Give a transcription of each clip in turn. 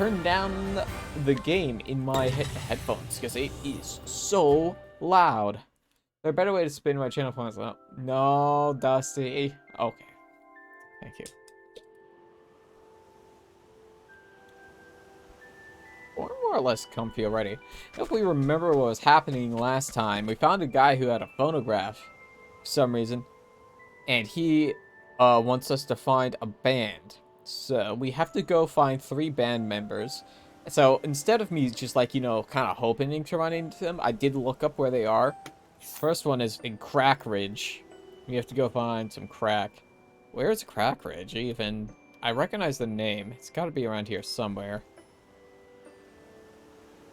turn down the game in my headphones because it is so loud. Is there a better way to spin my channel phones? No, Dusty. Okay. Thank you. We're more or less comfy already. If we remember what was happening last time, we found a guy who had a phonograph for some reason. And he wants us to find a band. So we have to go find 3 band members. So instead of me just like, you know, kind of hoping to run into them, I did look up where they are. First one is in Crack Ridge. We have to go find some crack. Where's Crack Ridge even? I recognize the name. It's got to be around here somewhere.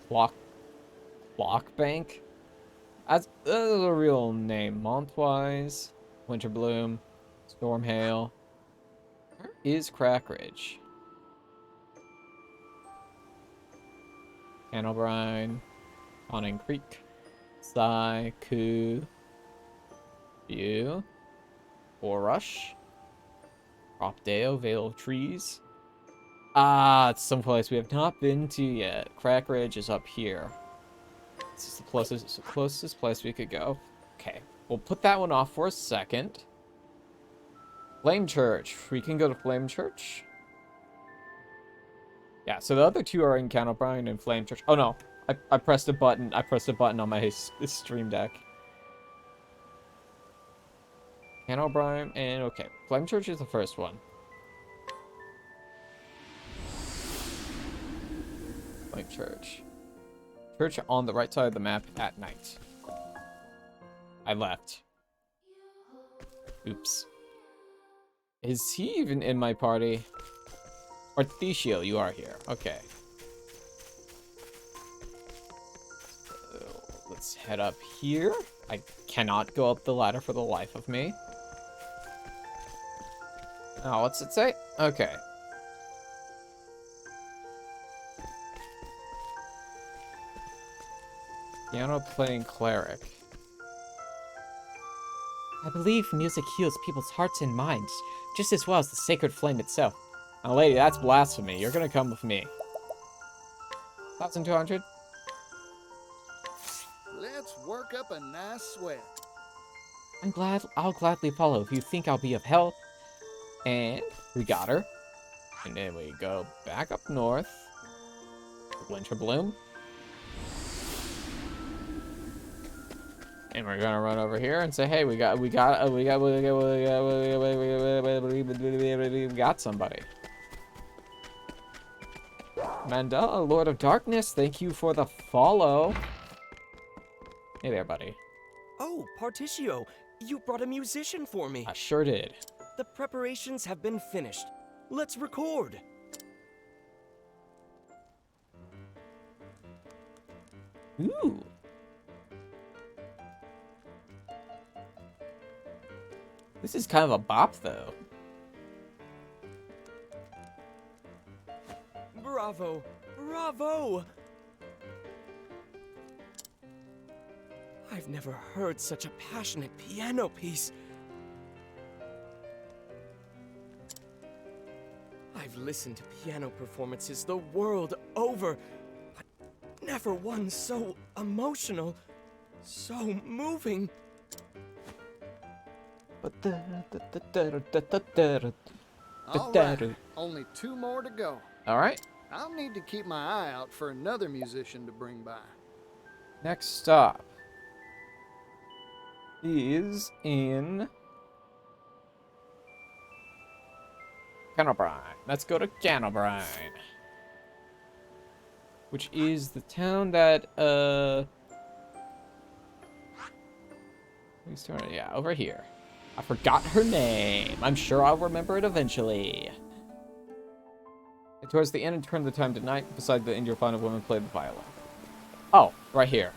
Block Bank? That's a real name. Montwise, Winterbloom, Stormhail. Where is Crack Ridge? Canobrine, Awning Creek, Ku, View, Rush, Cropdale, Vale of Trees. Ah, it's someplace we have not been to yet. Crack Ridge is up here. This is the closest place we could go. Okay, we'll put that one off for a second. Flame Church. We can go to Flame Church. Yeah, so the other 2 are in Canobrine and Flame Church. Oh no, I pressed a button. I pressed a button on my stream deck. Canobrine and okay, Flame Church is the first one. Flame Church. Church on the right side of the map at night. I left. Oops. Is he even in my party? Articio, you are here. Okay. So, let's head up here. I cannot go up the ladder for the life of me. Oh, what's it say? Okay. Piano playing cleric. I believe music heals people's hearts and minds, just as well as the sacred flame itself. Now, lady, that's blasphemy. You're gonna come with me. 1,200? Let's work up a nice sweat. I'll gladly follow if you think I'll be of help. And we got her. And then we go back up north. Winterbloom. And we're gonna run over here and say, hey, we got somebody. Mandela, Lord of Darkness, thank you for the follow. Hey there, buddy. Oh, Particio, you brought a musician for me. I sure did. The preparations have been finished. Let's record. Ooh. This is kind of a bop, though. Bravo! Bravo! I've never heard such a passionate piano piece. I've listened to piano performances the world over, but never one so emotional, so moving. All right, only 2 more to go. All right. I'll need to keep my eye out for another musician to bring by. Next stop is in Canobrine. Let's go to Canobrine, which is the town that yeah, over here. I forgot her name. I'm sure I'll remember it eventually. And towards the end and turn the time to night, beside the injured find a woman played the violin. Oh, right here.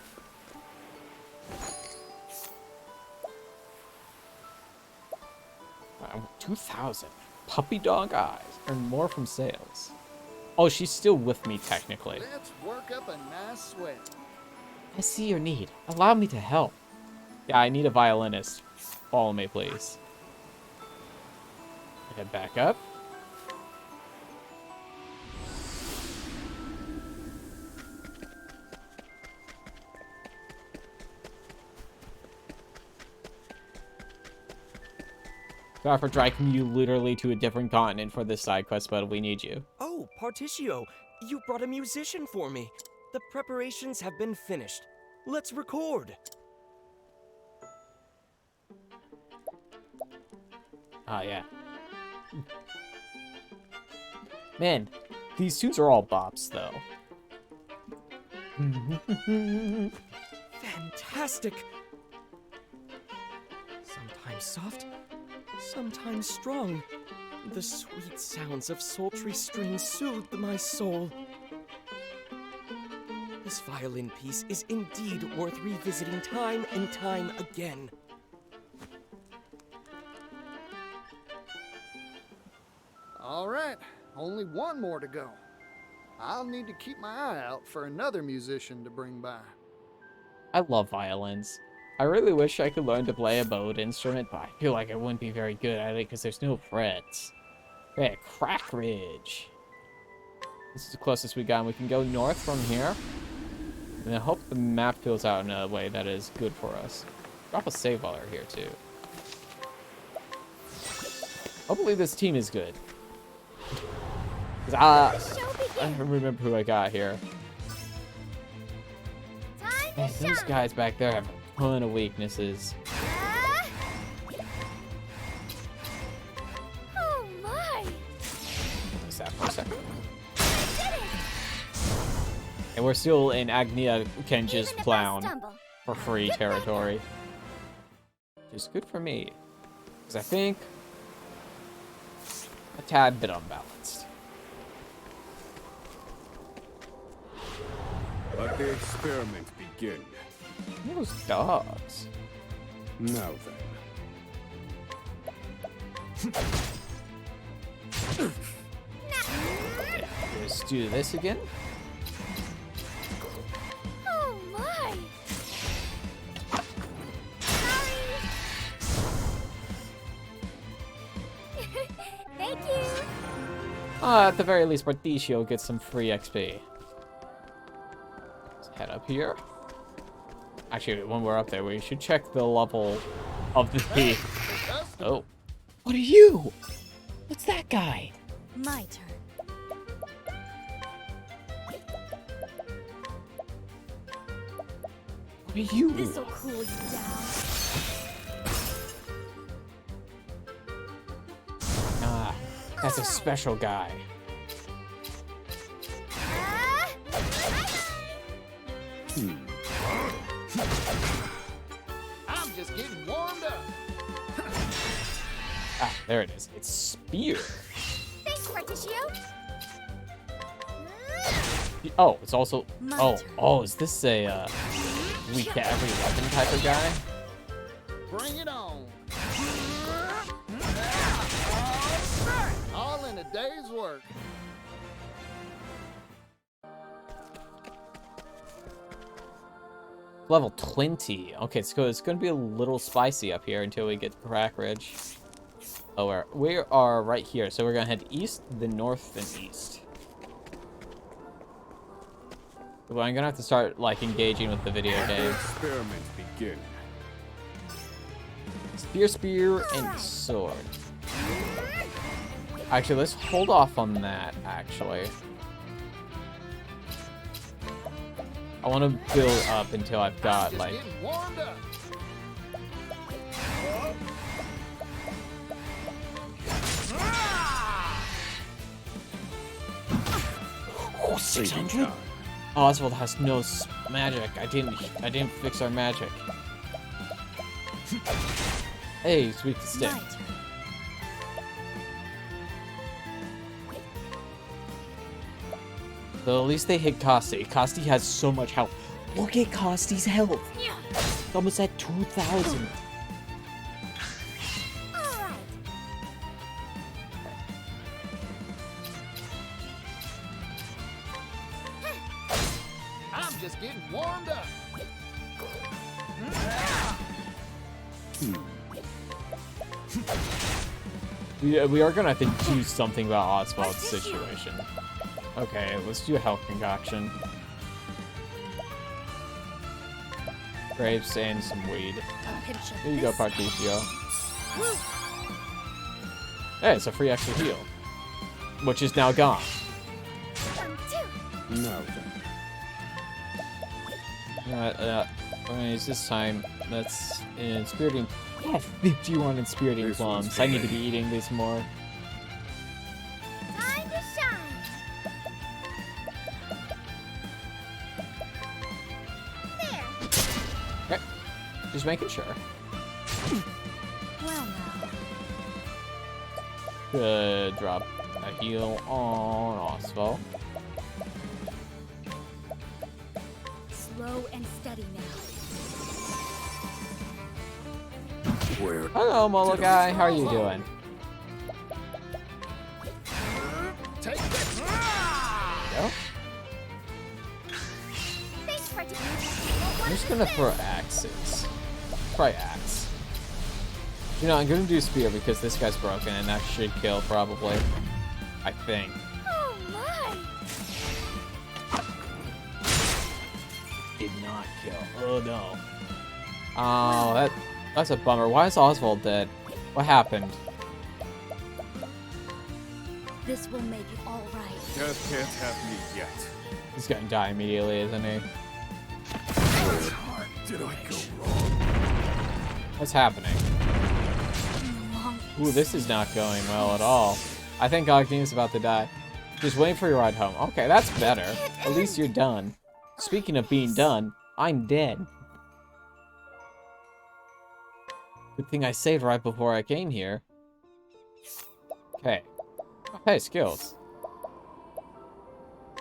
Wow, 2,000. Puppy dog eyes. Earn more from sales. Oh, she's still with me, technically. Let's work up a nice sweat. I see your need. Allow me to help. Yeah, I need a violinist. Follow me, please. Head back up. Sorry for dragging you literally to a different continent for this side quest, but we need you. Oh, Particio, you brought a musician for me. The preparations have been finished. Let's record. Ah, yeah. Man, these tunes are all bops, though. Fantastic! Sometimes soft, sometimes strong. The sweet sounds of sultry strings soothed my soul. This violin piece is indeed worth revisiting time and time again. All right, only one more to go. I'll need to keep my eye out for another musician to bring by. I love violins. I really wish I could learn to play a bowed instrument, but I feel like I wouldn't be very good at it because there's no frets. Okay, Crack Ridge. This is the closest we got, and we can go north from here. And I hope the map fills out in a way that is good for us. Drop a save while we're here, too. Hopefully this team is good. I don't remember who I got here. Man, those guys back there have a ton of weaknesses. Oh my! What's that for a second? And we're still in Agnia Kenja's Plown for free territory. Which is good for me. Because I think a tad bit unbalanced. Let the experiment begin. Those dogs. Now then. Yeah, let's do this again. Oh my! Sorry. Thank you. At the very least, Particio gets some free XP. Let's head up here. Actually, when we're up there, we should check the level of the thief. Oh. What are you? What's that guy? My turn. What are you? This'll cool you down. Ah, that's a special guy. I'm just getting warmed up. Ah, there it is. It's Spear. Thanks, Particio. Oh, it's also... My Oh, turn. oh, is this a weak to every weapon type of guy? Bring it on. All in a day's work. Level 20. Okay, so it's going to be a little spicy up here until we get to Crack Ridge. Oh, we are right here, so we're going to head east, then north, then east. Well, I'm going to have to start, like, engaging with the video game. Experiment begin. Spear, and sword. Actually, let's hold off on that, actually. I want to build up until I've got, Just like... getting warmed up. Oh, 600? Oswald has no magic. I didn't fix our magic. Hey, it's weak to stick. My turn. So at least they hit Costi. Costi has so much health. Look at Costi's health. It's almost at 2,000. All right. I'm just getting warmed up. We are gonna have to do something about Oswald's situation. Okay, let's do a health concoction. Grapes and some weed. A pinch of Here you go, this. Particio. Hey, it's a free extra heal. Which is now gone. 1, 2. Now then. I'm gonna use this time. That's in Spiriting. Yeah, 51 in Spiriting This one's Plums. I need to for be eating this more. Time to shine. There. Okay. Just making sure. Well now. Good. Drop a heal on Oswald. Slow and steady now. Where? Hello, Molo guy. How are you doing? Take this! Go. Thanks for I'm just gonna throw axes. Try axe. You know, I'm gonna do spear because this guy's broken and that should kill probably. I think. Oh my! Did not kill. Oh no. Oh, that's a bummer. Why is Oswald dead? What happened? This will make it all right. Death can't have me yet. He's gonna die immediately, isn't he? Where did I go wrong? What's happening? Long Ooh, this is not going well at all. I think Ogni's about to die. Just waiting for your ride home. Okay, that's better. At least you're done. Speaking of being done, I'm dead. Good thing I saved right before I came here. Okay. Okay, skills.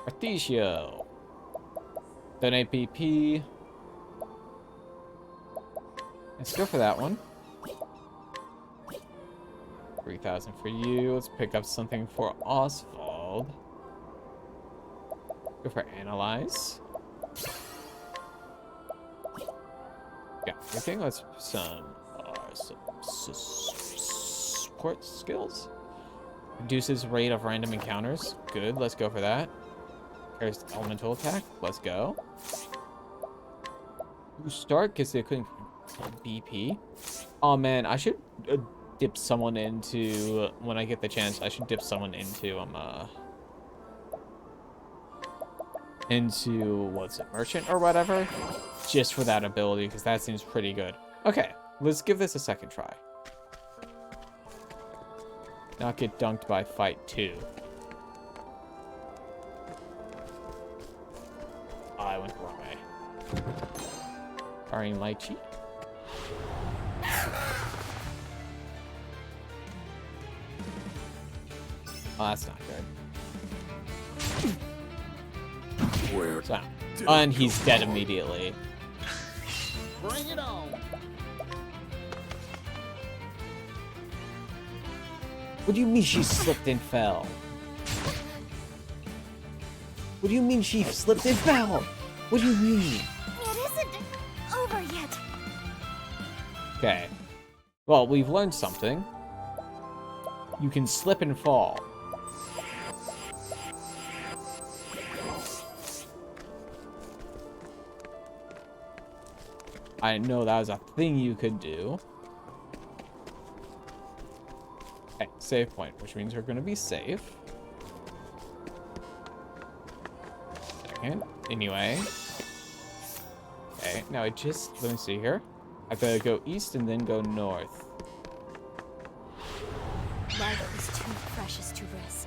Artesio. Donate BP. Let's go for that one. 3,000 for you. Let's pick up something for Oswald. Go for Analyze. Got everything. Let's put some support skills. Reduces rate of random encounters. Good. Let's go for that. There's elemental attack. Let's go. Start because they couldn't BP. Oh man, I should dip someone into when I get the chance. I should dip someone into what's it, merchant or whatever, just for that ability because that seems pretty good. Okay, let's give this a second try. Not get dunked by fight 2. Oh, I went the wrong way. Firing lychee. Oh, that's not good. Where? So, and he's dead immediately. Bring it on! What do you mean she slipped and fell? What do you mean she slipped and fell? What do you mean? It isn't over yet. Okay. Well, we've learned something. You can slip and fall. I didn't know that was a thing you could do. Okay, save point, which means we're going to be safe. Second. Anyway. Okay, now let me see here. I gotta go east and then go north. Life is too precious to risk.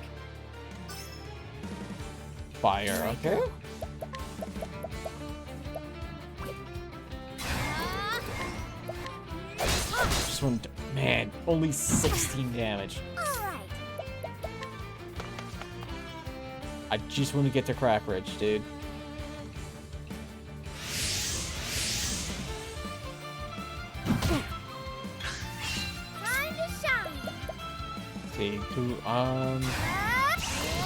Fire, okay. Just one, man, only 16 damage. Alright. I just want to get to Crack Ridge, dude. Time to shine. See,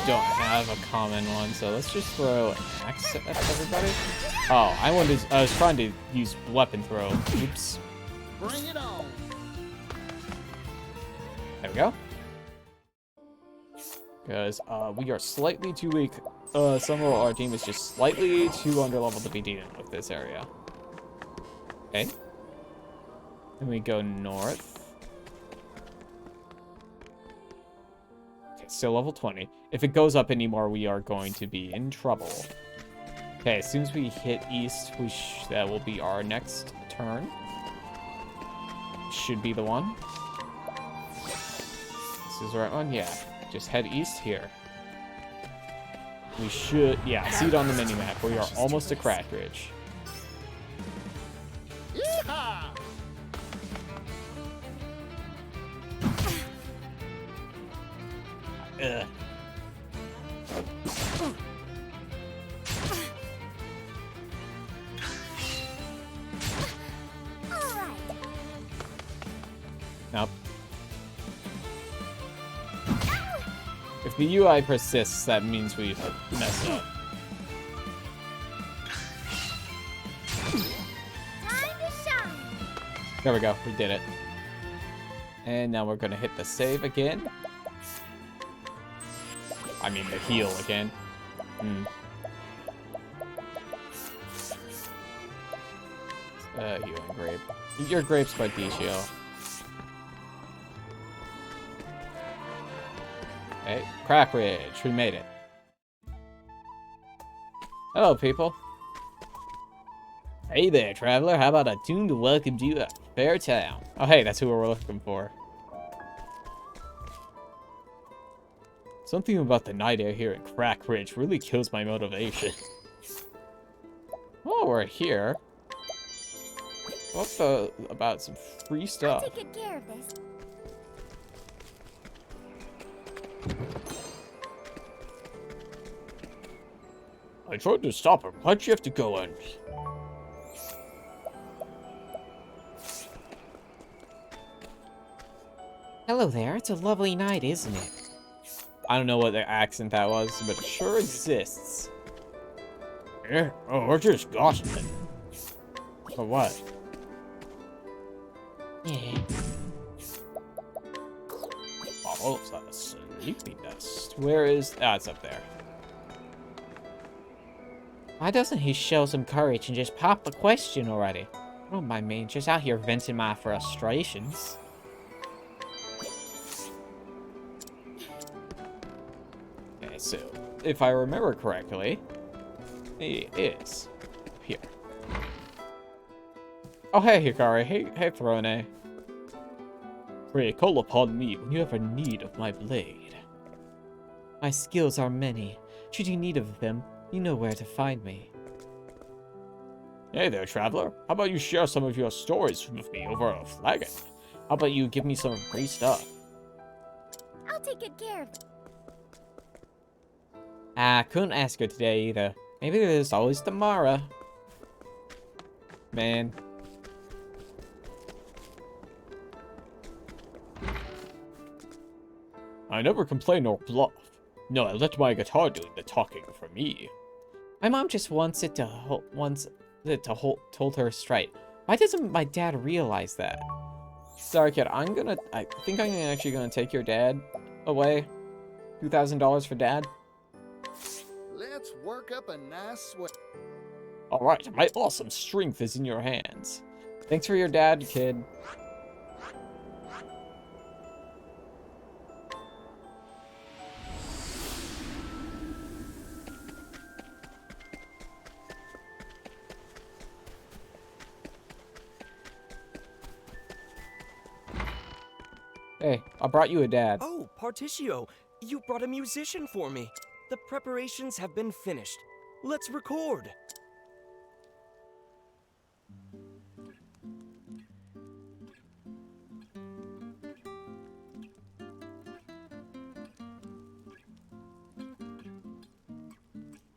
don't have a common one, so let's just throw an axe at everybody. Oh, I was trying to use weapon throw. Oops. Bring it on! There we go. Because we are slightly too weak. Some of our team is just slightly too underleveled to be dealing with this area. Okay. Then we go north. it's still level 20. If it goes up anymore, we are going to be in trouble. Okay, as soon as we hit east, that will be our next turn. Should be the one. This is the right one? Yeah. Just head east here. We should... Yeah, see it on the minimap. We are almost to Crack Ridge. Yeehaw! Ugh. Nope. If the UI persists, that means we've messed up. Time to shine. There we go. We did it. And now we're going to hit the save again. I mean, the heal again. Healing grape. Eat your grapes by Dicio. Okay, Crack Ridge. We made it. Hello, people. Hey there, traveler. How about a tune to welcome you to Fair Town? Oh, hey, that's who we're looking for. Something about the night air here at Crack Ridge really kills my motivation. Oh, we're here. What about some free I'll stuff? take good care of this. I tried to stop him. Why'd you have to go on me? Hello there. It's a lovely night, isn't it? I don't know what the accent that was, but it sure exists. Yeah? Oh, we're just gossiping. For what? Yeah. Oh, that's sleepy dust. Where is... Ah, it's up there. Why doesn't he show some courage and just pop the question already? I don't mind me, just out here venting my frustrations. Okay, so, if I remember correctly, he is here. Oh, hey, Hikari. Hey, Throne. Pray, call upon me when you have a need of my blade. My skills are many. Should you need of them, you know where to find me. Hey there, traveler. How about you share some of your stories with me over a flagon? How about you give me some free stuff? I'll take good care of it. I couldn't ask her today either. Maybe there's always tomorrow. Man. I never complain or bluff. No, I let my guitar do the talking for me. My mom just wants it to hold her straight. Why doesn't my dad realize that? Sorry, kid. I think I'm actually gonna take your dad away. $2,000 for dad. Let's work up a nice sweat. All right, my awesome strength is in your hands. Thanks for your dad, kid. Hey, I brought you a dad. Oh, Particio, you brought a musician for me. The preparations have been finished. Let's record.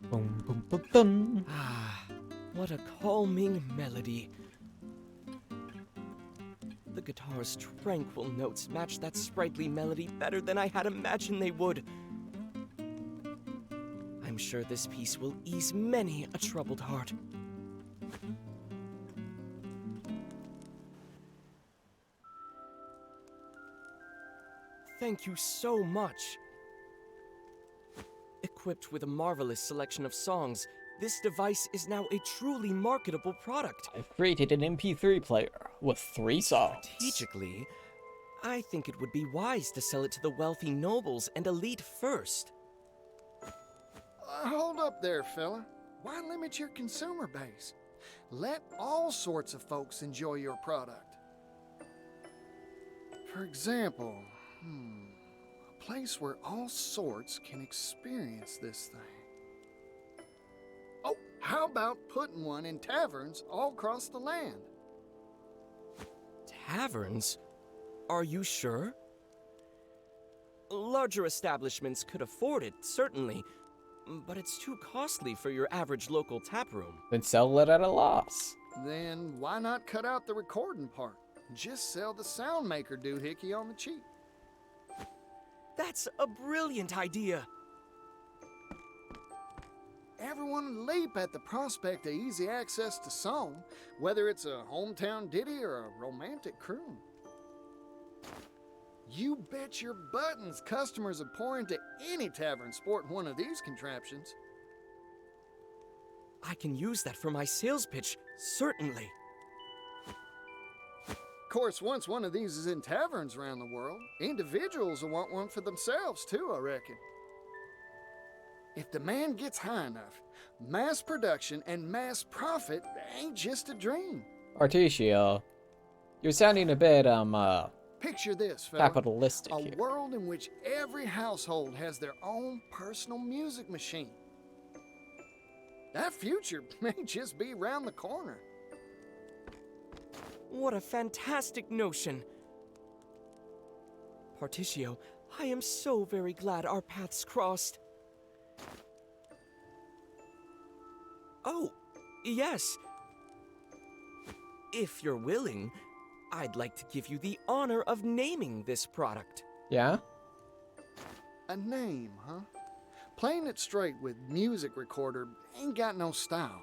Boom, boom, boom, boom. Ah, what a calming melody. The guitar's tranquil notes match that sprightly melody better than I had imagined they would. I'm sure this piece will ease many a troubled heart. Thank you so much. Equipped with a marvelous selection of songs, this device is now a truly marketable product. I've created an MP3 player with 3 songs. Strategically, I think it would be wise to sell it to the wealthy nobles and elite first. Hold up there, fella. Why limit your consumer base? Let all sorts of folks enjoy your product. For example, a place where all sorts can experience this thing. Oh, how about putting one in taverns all across the land? Taverns? Are you sure? Larger establishments could afford it, certainly, but it's too costly for your average local taproom. Then sell it at a loss. Then why not cut out the recording part? Just sell the sound maker doohickey on the cheap. That's a brilliant idea. Everyone would leap at the prospect of easy access to song, whether it's a hometown ditty or a romantic croon. You bet your buttons customers would pour into any tavern sporting one of these contraptions. I can use that for my sales pitch, certainly. Of course, once one of these is in taverns around the world, individuals will want one for themselves too, I reckon. If demand gets high enough, mass production and mass profit ain't just a dream. Articio, you're sounding a bit, Picture this, fella. capitalistic A here. world in which every household has their own personal music machine. That future may just be around the corner. What a fantastic notion. Particio, I am so very glad our paths crossed. Oh, yes. If you're willing, I'd like to give you the honor of naming this product. Yeah? A name, huh? Playing it straight with music recorder ain't got no style.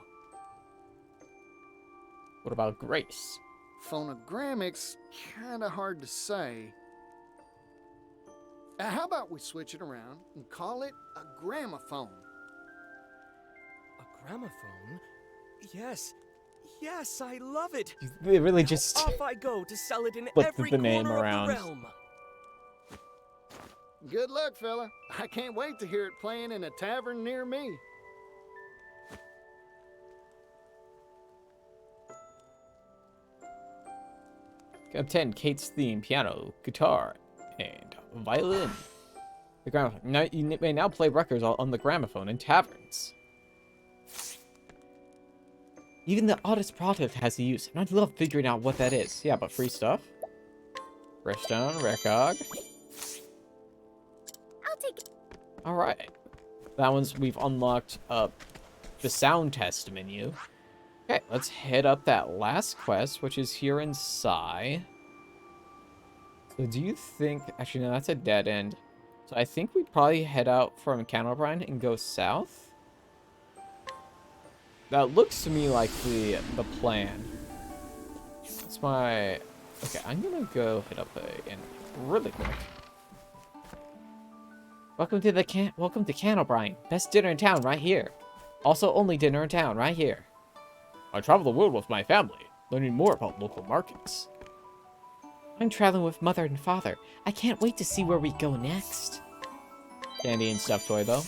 What about Grace? Phonogrammic's kinda hard to say. How about we switch it around and call it a gramophone? A gramophone? Yes. Yes, I love it. They really Now just off I go to sell it in flipped every the name corner around. of the realm. Good luck, fella. I can't wait to hear it playing in a tavern near me. Obtain Kate's theme, piano, guitar, and violin. The gramophone. Now you may now play records on the gramophone in taverns. Even the oddest product has a use, and I'd love figuring out what that is. Yeah, but free stuff. Redstone, Recog. I'll take it. All right, that one's we've unlocked the sound test menu. Okay, let's head up that last quest, which is here in Sai. So do you think... Actually, no, that's a dead end. So I think we probably head out from Canobrine and go south. That looks to me like the plan. That's my... Okay, I'm gonna go hit up again really quick. Welcome to Canobrine. Best dinner in town right here. Also, only dinner in town right here. I travel the world with my family, learning more about local markets. I'm traveling with Mother and Father. I can't wait to see where we go next. Candy and stuffed toy, though.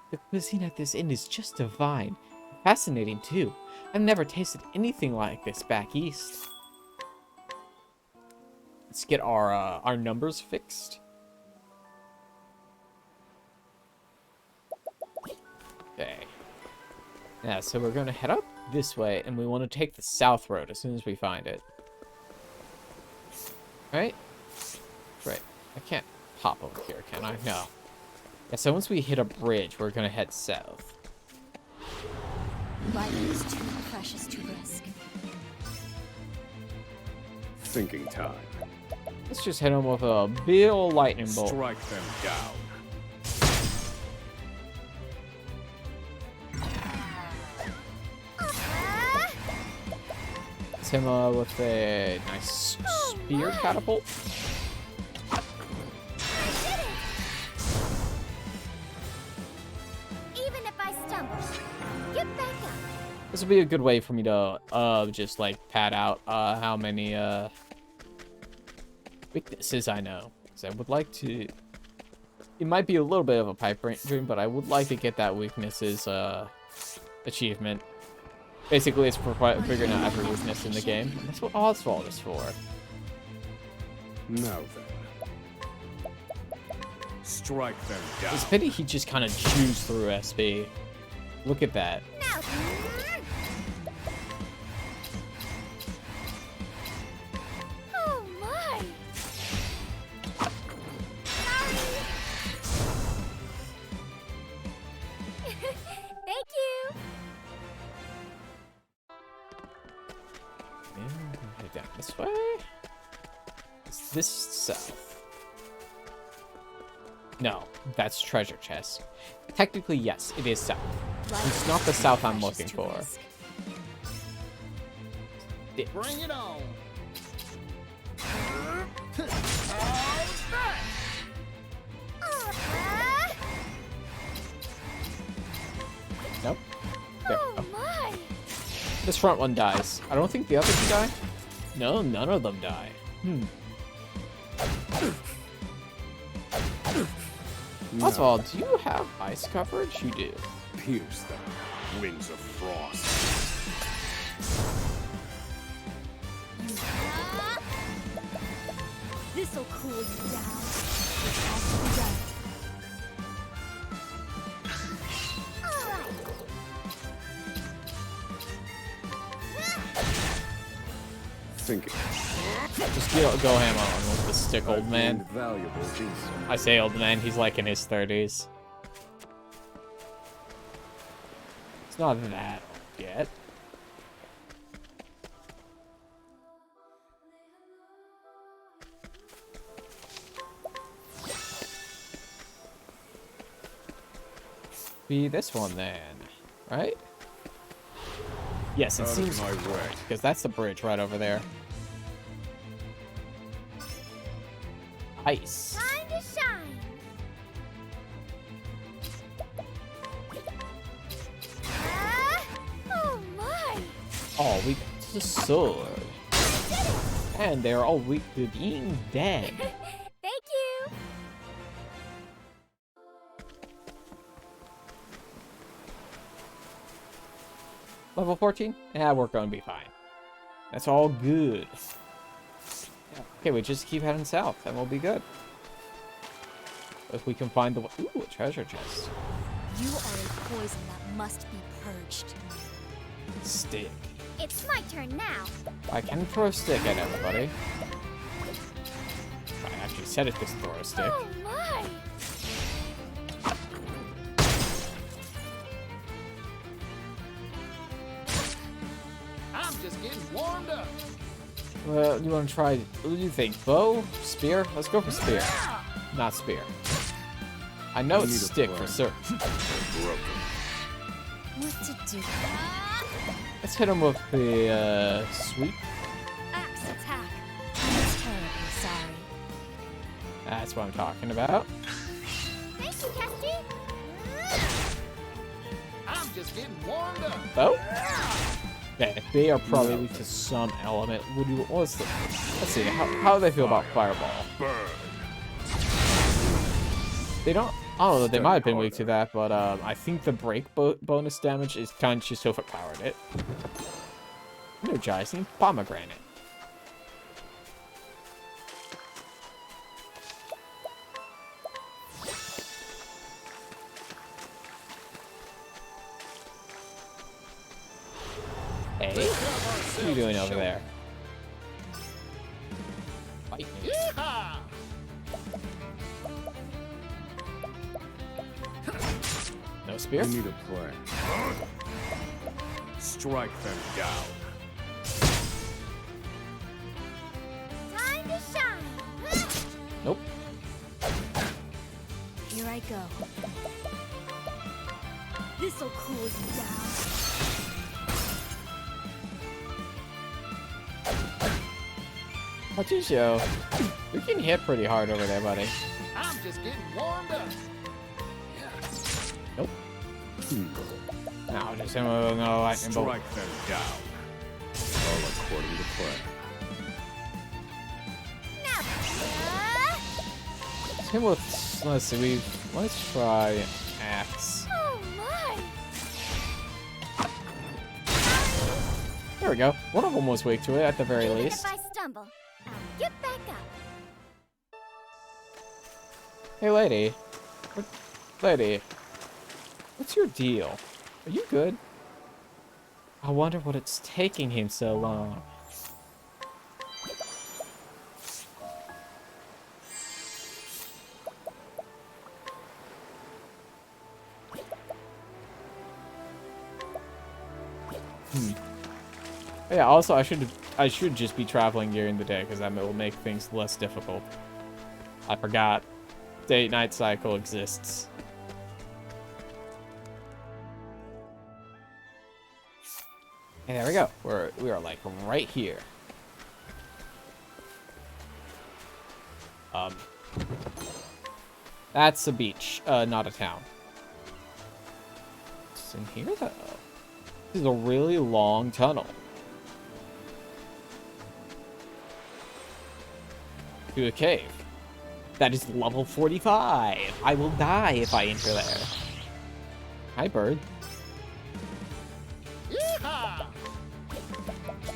The cuisine at this inn is just divine. Fascinating, too. I've never tasted anything like this back east. Let's get our numbers fixed. Okay. Yeah, so we're going to head up this way, and we want to take the south road as soon as we find it. Right? Right. I can't hop over here, can I? No. Yeah, so once we hit a bridge, we're going to head south. Life is too precious to risk. Thinking time. Let's just hit them with a big ol' lightning bolt. Strike them down. Hit him with a nice spear catapult. Even if I stumble, get back up. This will be a good way for me to just like pad out how many weaknesses I know. Because I would like to. It might be a little bit of a pipe dream, but I would like to get that weaknesses achievement. Basically, it's for figuring out every weakness in the game. That's what Oswald is for. Now then. Strike them down. It's a pity he just kind of chews through SB. Look at that. Now. Oh my. Sorry. Thank you. And down this way. Is this south? No, that's treasure chest. Technically, yes, it is south. It's not the south I'm looking for. Bring it on. Nope. There we Oh go. my. This front one dies. I don't think the other two die. No, none of them die. Oswald, do you have ice coverage? You do. Pierce them. Wings of frost. This'll cool you down. It has to be done. All right. Thinking. Just go ham on with the stick, old man. Valuable insight. I say old man, he's like in his 30s. It's not that old yet. Be this one then, right? Yes, it Out of seems my way. because that's the bridge right over there. Ice. Time to shine. Oh my. Oh, we got the sword. And they're all weak to being dead. Thank you. Level 14? Yeah, we're gonna be fine. That's all good. Okay, we just keep heading south, and we'll be good. If we can find the... Ooh, a treasure chest. You are a poison that must be purged. Stick. It's my turn now. I can throw a stick at everybody. I actually said it to throw a stick. Oh my. I'm just getting warmed up. You want to try... What do you think? Bow? Spear? Let's go for spear. Not spear. I know it's Need a stick for plan. certain. Broken. What to do? Let's hit him with the sweep. Axe attack. I'm terribly sorry. That's what I'm talking about. Thank you, Casty. I'm just getting warmed up. Oh? Okay, they are probably weak to some element. What do you... Let's see. How do they feel about fireball? Burn. They don't... I don't know. They might have been weak to that, but I think the break bonus damage is kind of just overpowered it. Energizing pomegranate. Hey, what are you doing over there? Fight me. Yeehaw! No spear? I need a plan. Strike them down. Time to shine. Nope. Here I go. This'll cool you down. Patricio, you're getting hit pretty hard over there, buddy. I'm just getting warmed up. Nope. Now just him with no lightning bolt. Strike them down. All according to plan. Him with, let's see, let's try axe. Oh my! There we go. One of them was weak to it at the very Even least. if I stumble, I'll get back up. Hey, lady. Lady. What's your deal? Are you good? I wonder what it's taking him so long. Yeah, also I should just be traveling during the day because that will make things less difficult. I forgot. Day-night cycle exists. And there we go. We are like right here. That's a beach, not a town. What's in here though? This is a really long tunnel. To a cave. That is level 45. I will die if I enter there. Hi, bird. Yeehaw!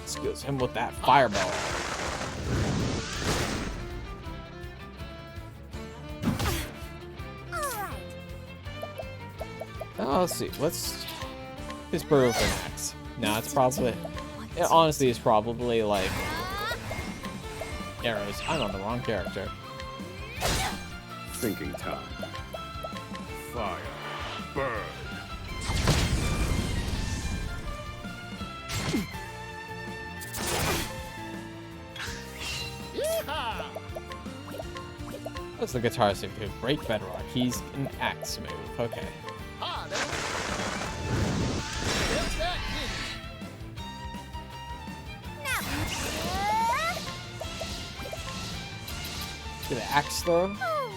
Excuse him with that fireball. Alright. Oh, let's see. Let's... This bird with an axe. No, it's probably... It honestly is probably like... arrows. I'm on the wrong character. Thinking time. Fire. Burn. Yeehaw! That's the guitar suit to break bedrock. He's an axe move. Okay. Ha, there. Get that, kid. Do the axe throw? Oh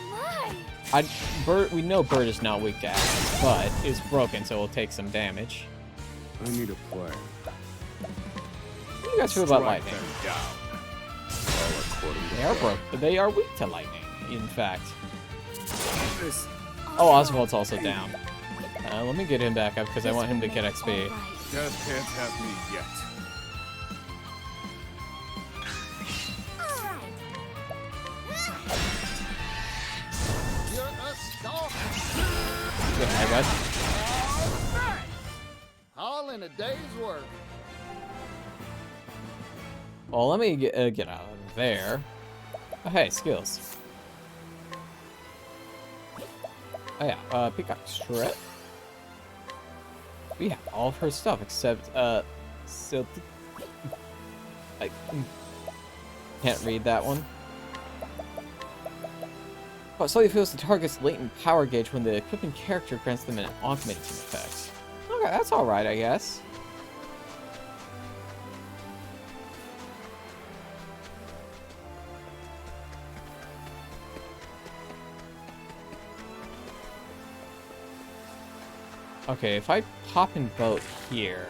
my! Bird. We know Bird is not weak to axe, but it's broken, so it'll take some damage. I need a plan. What do you guys feel about Strike lightning? them down. All according to They are plan. broke, but they are weak to lightning. In fact. This Oh, Oswald's also down. Let me get him back up because I want him to get XP. death can't have me yet. You're a stalker. Good, I guess. All right. All in a day's work. Well, let me get out of there. Oh, hey, skills. Oh yeah, Peacock Strip. We have all of her stuff except, so I can't read that one. But slowly fills the target's latent power gauge when the equipping character grants them an augmenting effect. Okay, that's alright, I guess. Okay, if I pop and boat here,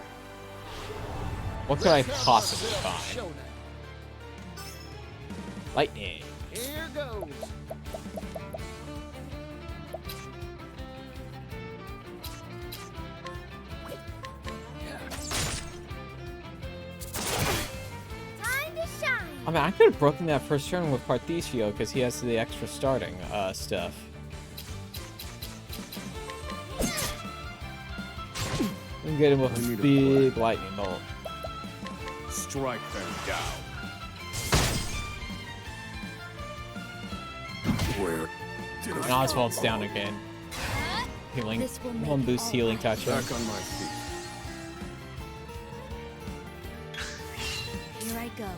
what could I Let's have possibly ourselves a find? showdown. Lightning. Here goes. Time to shine! I mean, I could have broken that first turn with Parthicio because he has the extra starting stuff. We can get him with I a need a big lightning bolt. Strike them down. Where did And I Oswald's down again. Healing. This will make One boost all healing right. touch. him. back on my feet? Here I go.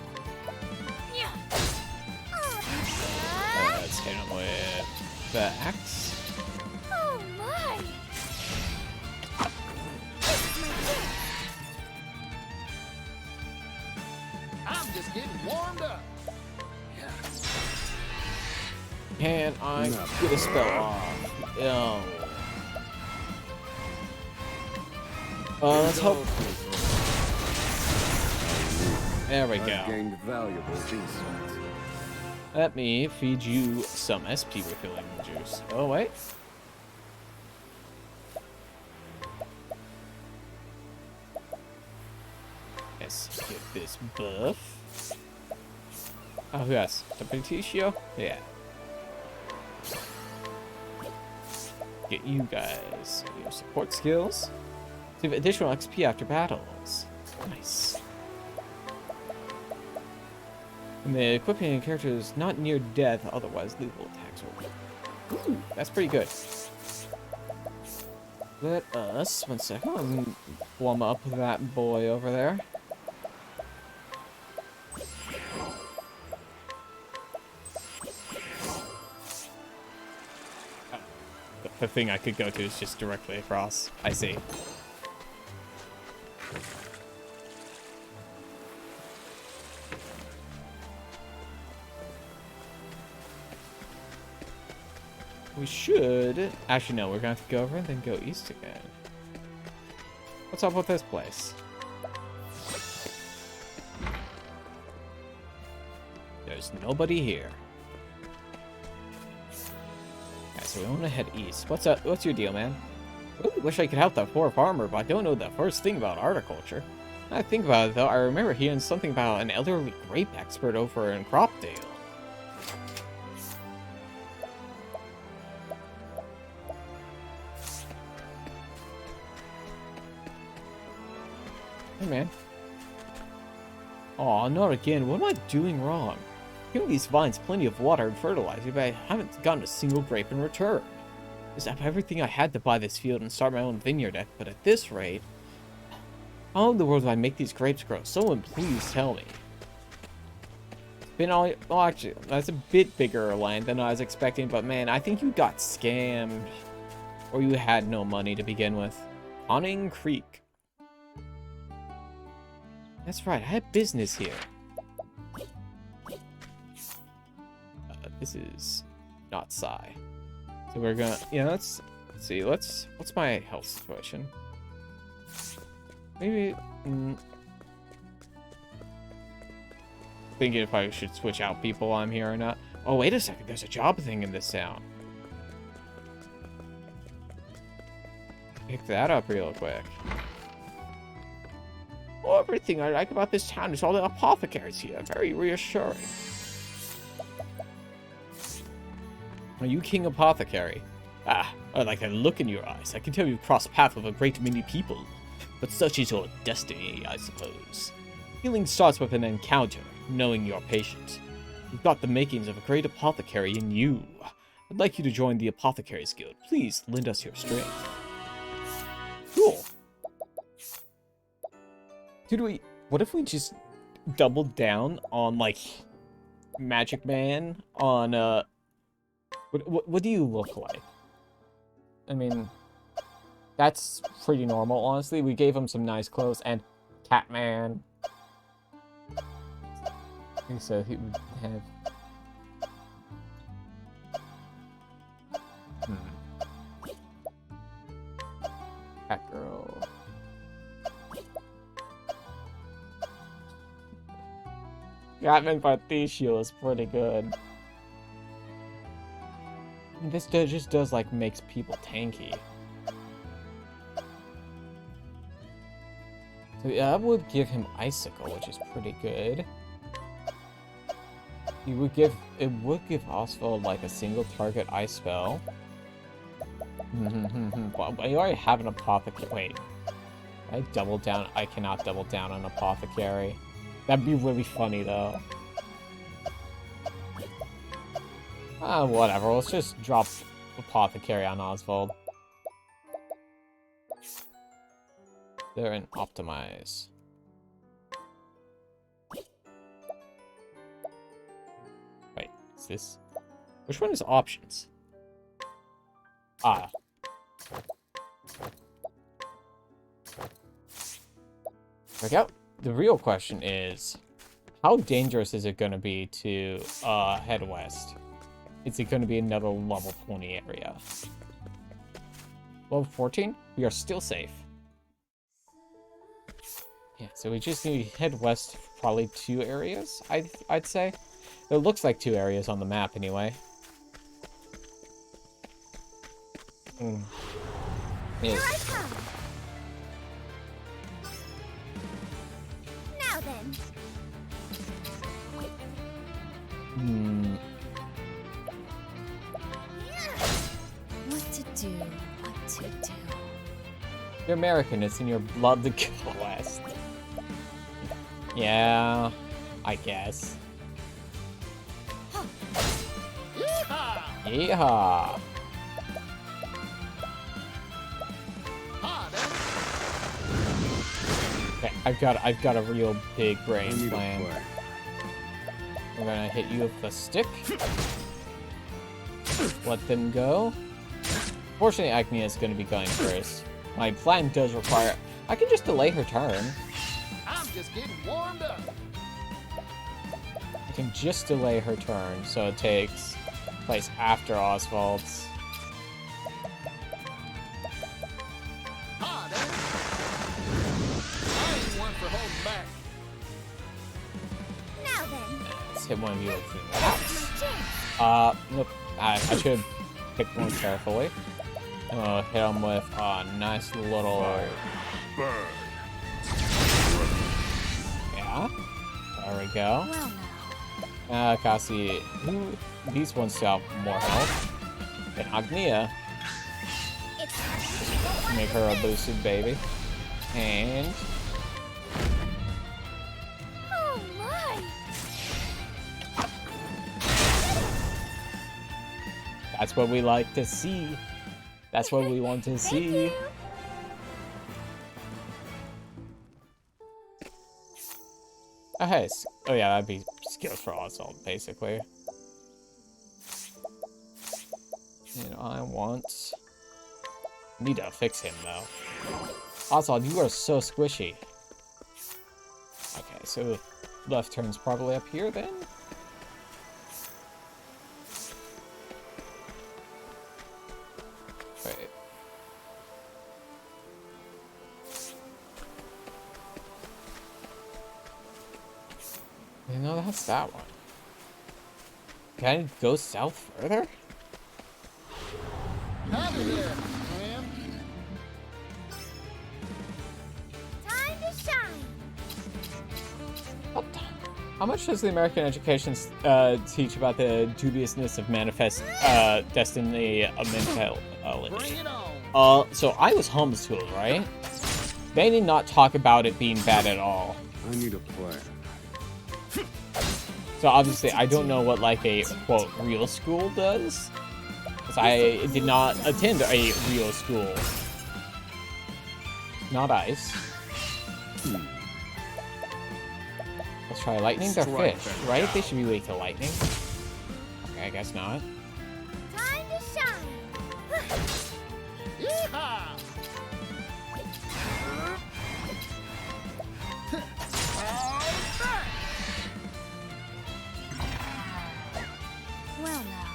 Let's hit him with the axe. Oh my! This is my chance. I'm just getting warmed up. Can I No. get a spell off? No. Let's hope. There we I've go. gained valuable insights. Let me feed you some SP refilling juice. Oh, wait. Let's get this buff. Oh, who has? Tapetitio? Yeah. Get you guys your support skills. Give additional XP after battles. Nice. And the equipping character is not near death, otherwise lethal attacks will. Ooh, that's pretty good. Let us, 1 second, warm up that boy over there. The thing I could go to is just directly across. I see. We should... Actually, no, we're going to have to go over and then go east again. What's up with this place? There's nobody here. Okay, so we want to head east. What's up? What's your deal, man? I really wish I could help that poor farmer, but I don't know the first thing about horticulture. Now I think about it, though, I remember hearing something about an elderly grape expert over in Cropdale. Hey, man. Aw, not again. What am I doing wrong? Giving these vines plenty of water and fertilizer, but I haven't gotten a single grape in return. Just have everything I had to buy this field and start my own vineyard, but at this rate... How in the world do I make these grapes grow? Someone please tell me. It's been all... Well, actually, that's a bit bigger land than I was expecting, but man, I think you got scammed. Or you had no money to begin with. Conning Creek. That's right, I had business here. This is not Psy. So we're gonna, yeah, let's see, what's my health situation? Maybe, thinking if I should switch out people while I'm here or not. Oh, wait a second, there's a job thing in this town. Pick that up real quick. Well, everything I like about this town is all the apothecaries here. Very reassuring. Are you King Apothecary? Ah, I like that look in your eyes. I can tell you've crossed paths with a great many people. But such is your destiny, I suppose. Healing starts with an encounter, knowing you're patient. You've got the makings of a great apothecary in you. I'd like you to join the Apothecaries Guild. Please lend us your strength. Cool. Dude, what if we just doubled down on, like, Magic Man on, what do you look like? I mean, that's pretty normal, honestly. We gave him some nice clothes, and Catman. So he would have... Catgirl. Catman Particio is pretty good. This just does, like, makes people tanky. So yeah, I would give him Icicle, which is pretty good. It would give Oswald, like, a single target ice spell. But you already have an Apothecary. Wait. I double down? I cannot double down on Apothecary. That'd be really funny, though. Whatever. Let's just drop Apothecary on Oswald. They're in Optimize. Wait, is this... Which one is Options? Ah. Check out. The real question is, how dangerous is it going to be to head west? Is it going to be another level 20 area? Level 14? We are still safe. Yeah, so we just need to head west probably 2 areas, I'd say. It looks like 2 areas on the map anyway. Here Yeah. I come. Now then. What to do? What to do? You're American, it's in your blood to go west. Yeah, I guess. Yeehaw! Yeehaw! Hot, Okay, I've got a real big I brain need a plan. play. We're gonna hit you with the stick. Let them go. Fortunately, Agnia is gonna be going first. My plan does require... I can just delay her turn. I'm just getting warmed up. I can just delay her turn, so it takes place after Oswald's. Hot, I ain't one for holding back. Now then. Let's hit one of you with the That's my chance. Nope. I should have picked more carefully. I'm gonna hit him with a nice little... Burn. Yeah. There we go. Well now. Kasi, these ones still have more health than Agnia. It's Make her a boosted baby. And Oh my! that's what we like to see. That's what we want to Thank see. you. Oh, hey. Oh, yeah, that'd be skills for Oswald, basically. And I want... Need to fix him, though. Oswald, you are so squishy. Okay, so left turn's probably up here, then? Wait. You know, that's that one. Can I go south further? Howdy there, ma'am. Time to shine. What the- How much does the American education teach about the dubiousness of manifest destiny of mentality? Bring it on. So I was homeschooled, right? They did not talk about it being bad at all. I need a play. So obviously, I don't know what like a quote real school does, because I did not attend a real school. Not ice. Let's try lightning. They're Strike fish, them right? down. They should be weak to lightning. Okay, I guess not. Time to shine. Yeehaw! All right. Well now.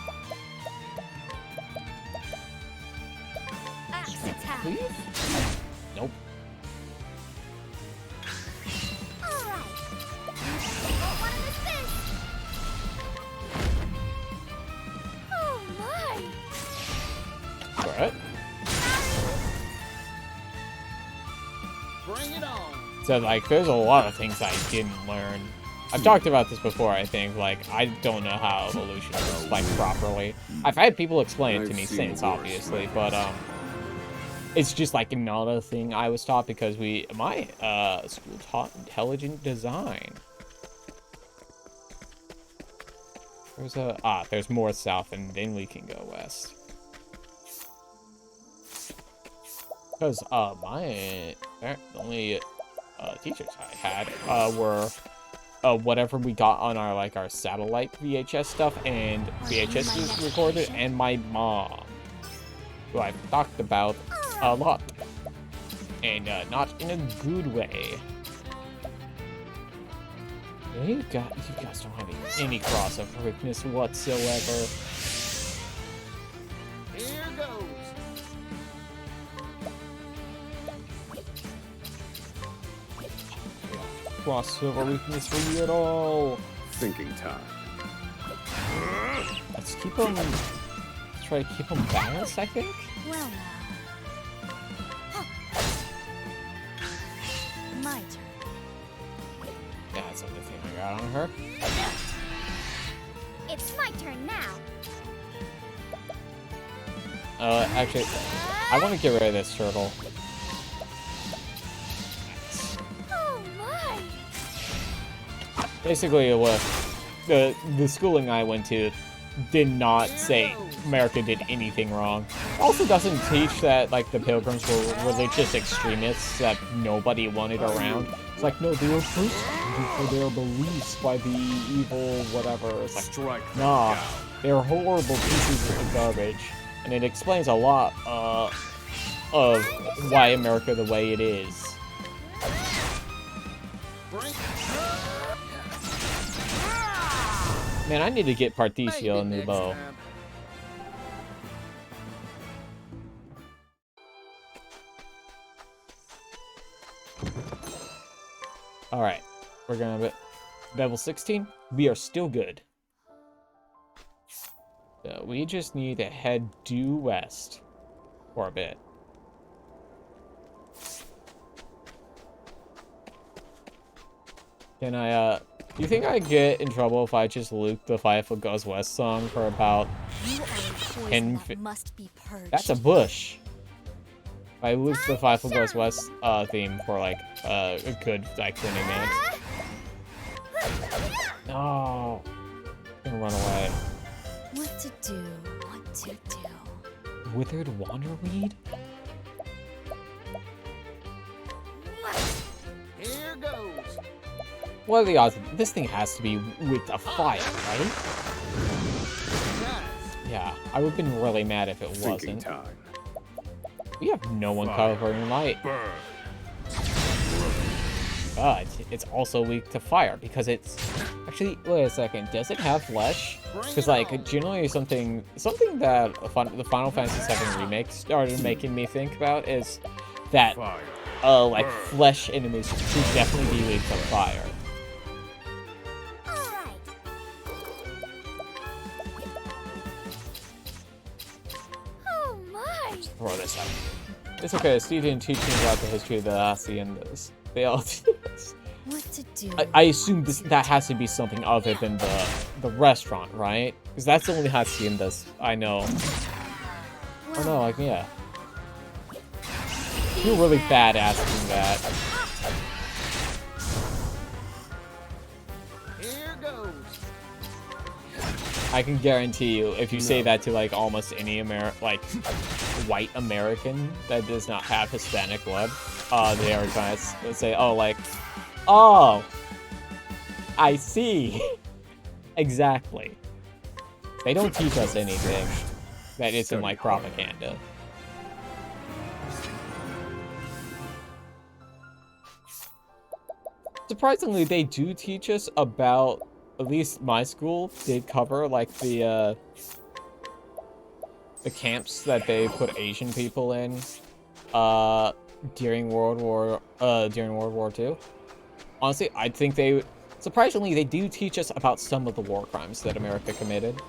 Axe attack. Please? Nope. All right. What one is this? Oh my! What? Bring it on. So like, there's a lot of things I didn't learn. I've talked about this before, I think. Like, I don't know how evolution works, like, properly. I've had people explain it to I've me seen since, worse, obviously, man. but, it's just, like, not a thing I was taught because my school taught intelligent design. There's more south, and then we can go west. Because, the only, teachers I had, were... whatever we got on our our satellite VHS stuff and VHS was recorded, and my mom, who I've talked about a lot, and not in a good way. You guys don't have any crossover weakness whatsoever. Here goes. crossover weakness for you at all. Thinking time. Let's keep him. Let's try to keep him balanced, I think. Well now. My turn. Yeah, that's the only thing I got on her. It's my turn now. Actually, I want to get rid of this turtle. Oh my! Basically, what the schooling I went to did not say America did anything wrong. Also doesn't teach that like the Pilgrims were religious extremists that nobody wanted around. It's like, no, they were persecuted for their beliefs by the evil whatever. It's like, Strike. nah, they're horrible pieces of garbage. And it explains a lot of why America the way it is. Man, I need to get Particio a new bow. Alright, we're gonna level 16. We are still good. So we just need to head due west for a bit. Can I, do you think I get in trouble if I just loop the 5 Foot Goes West song for about You are a poison 10 that must be purged. That's a bush. If I loop the 5 Foot Goes West theme for like a good like 20 minutes. No. I'm gonna run away. What to do? What to do? Withered Wanderweed? Here goes. What are the odds? This thing has to be with a fire, right? Yeah, I would have been really mad if it Thinking wasn't. time. We have no one Fire. covering light. Burn. But it's also weak to fire because it's actually. Wait a second. Does it have flesh? Because like generally something that the Final Fantasy VII remake started making me think about is that Fire. like flesh enemies should definitely be weak to fire. Alright. Oh my! Throw this out. It's okay. Steve didn't teach me about the history of the haciendas. They all do this. What to do? I assume that has to be something other than the restaurant, right? Because that's the only haciendas I know. Oh no, like yeah. You're really bad asking that. Here goes. I can guarantee you, if you say that to like almost any white American that does not have Hispanic blood, they are going to say, oh, like, oh, I see. Exactly. They don't teach us anything that isn't like propaganda. Surprisingly, they do teach us about, at least my school did cover like the camps that they put Asian people in during World War II. Honestly, I think surprisingly they do teach us about some of the war crimes that America committed.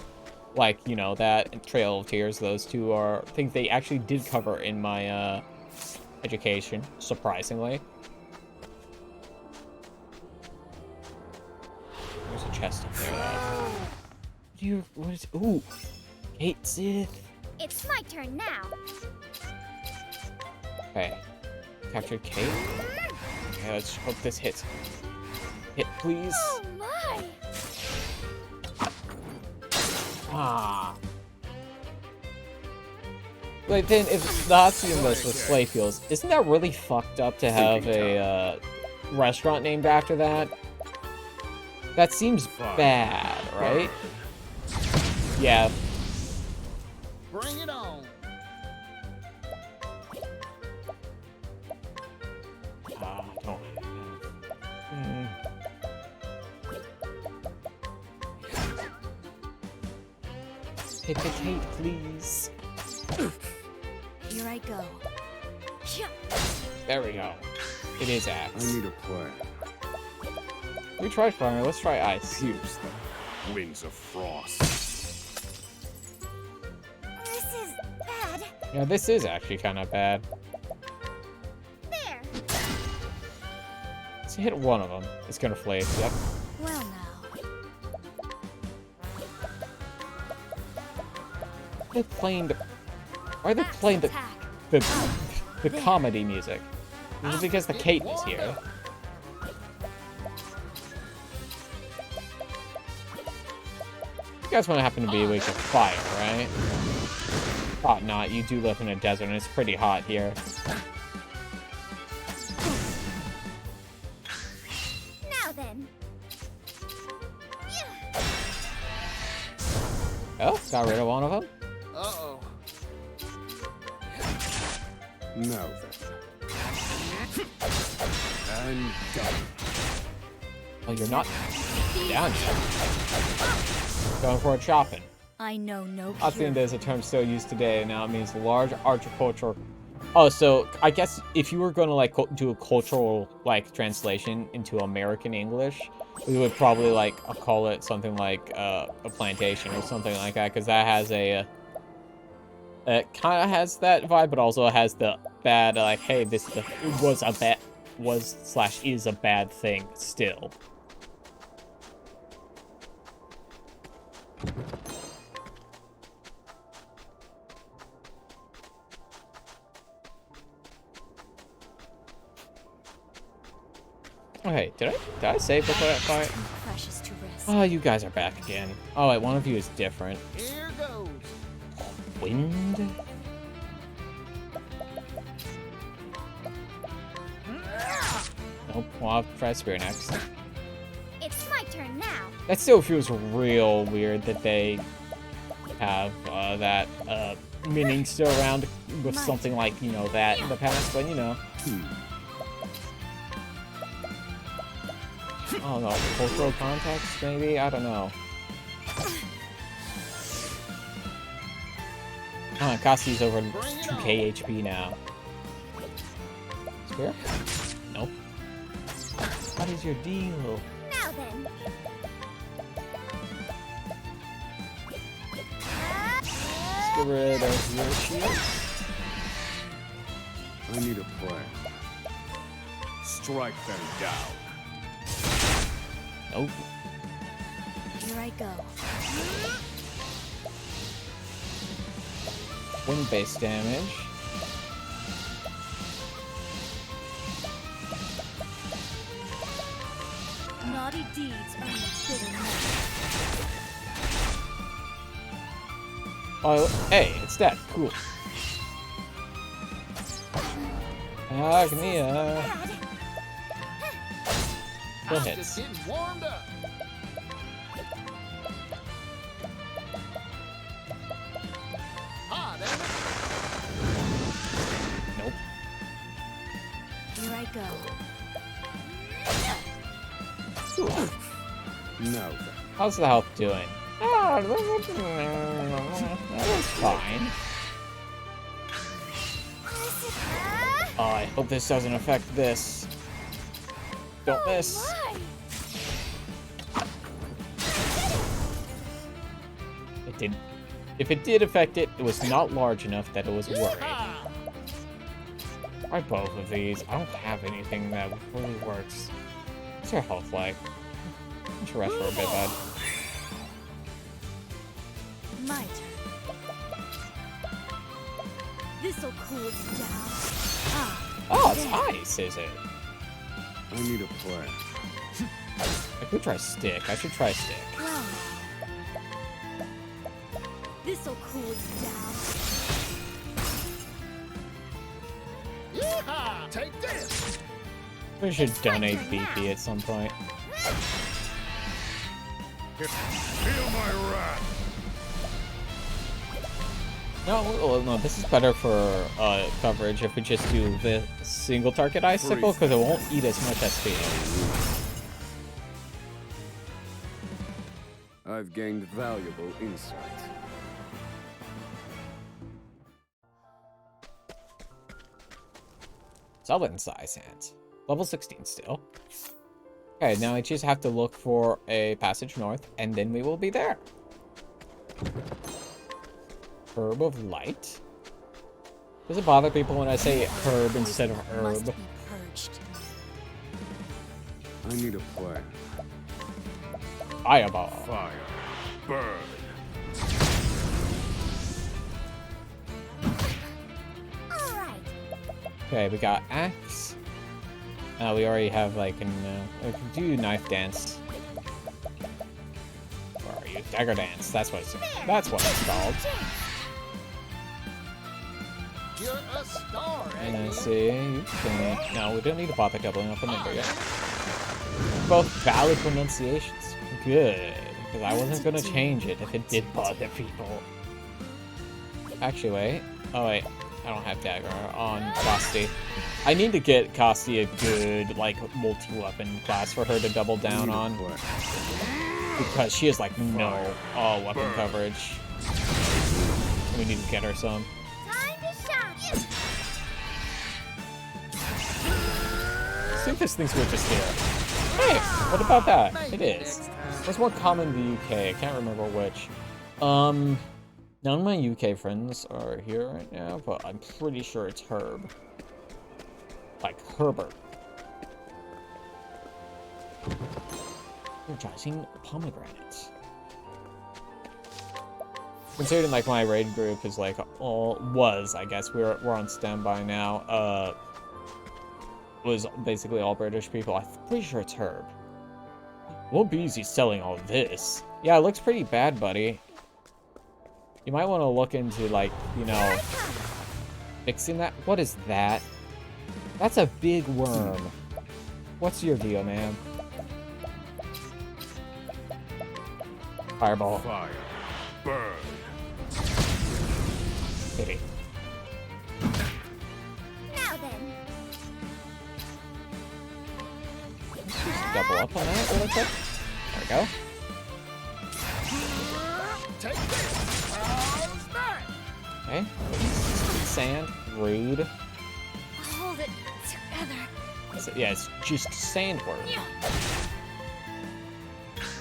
Like, you know, that and Trail of Tears, those two are things they actually did cover in my education, surprisingly. There's a chest up there. What is, ooh, Kate Sith. It's my turn now. Okay, captured Kate. Okay, let's hope this hits. Hit, please. Oh my! Ah. But then, if the haciendas with slave fuels, isn't that really fucked up to have a restaurant named after that? That seems bad, right? Yeah. Bring it on. Don't. Hit the Kate, please. Here I go. There we go. It is I axe. need a plan. We tried fire, let's try ice. Pierce the wings of frost. This is bad. Yeah, this is actually kind of bad. There. Let's hit one of them. It's gonna flash. Yep. Well now. They're playing the. Why are they playing the Attack. the comedy music? Is it because the Kate is here? You guys want to happen to be weak to fire, right? Thought not. You do live in a desert, and it's pretty hot here. Now then. Oh, got rid of one of them. Uh-oh. Now then. And done. Oh, you're not down yet. Going for a chopping. I know no I think there's a term still used today, and now it means large agricultural. Oh, so I guess if you were going to like do a cultural like translation into American English, we would probably like call it something like a plantation or something like that, because that has a it kind of has that vibe, but also has the bad like, hey, this was a bad is a bad thing still. Okay, did I save before that fight? precious to rest. Oh, you guys are back again. Oh wait, one of you is different. Here goes. Wind? Nope, well, I'll try Spear next. It's my turn now. That still feels real weird that they have that meaning still around with something like, you know, that in the past, but you know. I don't know, cultural context, maybe? I don't know. Oh, Cassie's over 2k HP now. Spear? Nope. What is your deal? Now then. Let's get rid of your shield. I need a plan. Strike them down. Nope. Here I go. Wind-based damage. Naughty deeds earn a bitter memory. Oh, hey, it's dead. Cool. Agnia. Bad. Full I'm hits. just getting warmed up. Hot, ain't it? Nope. Here I go. Now then. How's the health doing? Oh, that was fine. Oh, I hope this doesn't affect this. Don't miss. My. It did. If it did affect it, it was not large enough that it was worried. Yeehaw! Try both of these. I don't have anything that really works. What's your health like? I should rest for a bit, bud. My turn. This'll cool you down. Ah, Oh, it's ice, is it? I need a plan. I could try stick. I should try stick. well. This'll cool you down. Yeehaw! Take this! We should donate BP at some point. Feel my wrath. No, this is better for coverage if we just do the single target icicle, because it won't eat as much SP. I've gained valuable insight. Solid in size hands. Level 16 still. Okay, now I just have to look for a passage north, and then we will be there. Herb of Light. Does it bother people when I say herb instead of Must herb? be purged. I need a plan. Fireball. Fire. Burn. All right. Okay, we got axe. We already have like we can do knife dance. Where are you? Dagger dance. That's what it's called. You're a star, And eh? I see you can. No, we don't need to bother doubling up the number yet. Both valid pronunciations. Good, because I wasn't gonna change it if it did bother people. Actually, wait. Oh wait, I don't have dagger on Kosti. I need to get Kosti a good like multi-weapon class for her to double down on, because she has like no weapon coverage. We need to get her some. Time to shine. I think this thing's we're just here. Hey, what about that? It Maybe is. next time. What's more common in the UK? I can't remember which. None of my UK friends are here right now, but I'm pretty sure it's Herb. Like Herbert. Energizing pomegranates. Considering like my raid group is like I guess we're on standby now. Was basically all British people. I'm pretty sure it's Herb. Won't be easy selling all this. Yeah, it looks pretty bad, buddy. You might want to look into, like, you know, fixing that. What is that? That's a big worm. What's your deal, man? Fireball. Fire. Burn. Pity. Now then. Just double up on that really quick. There we go. Take this. How's that? Okay. Sand. Rude. Hold it together. Yeah, it's just sandworm.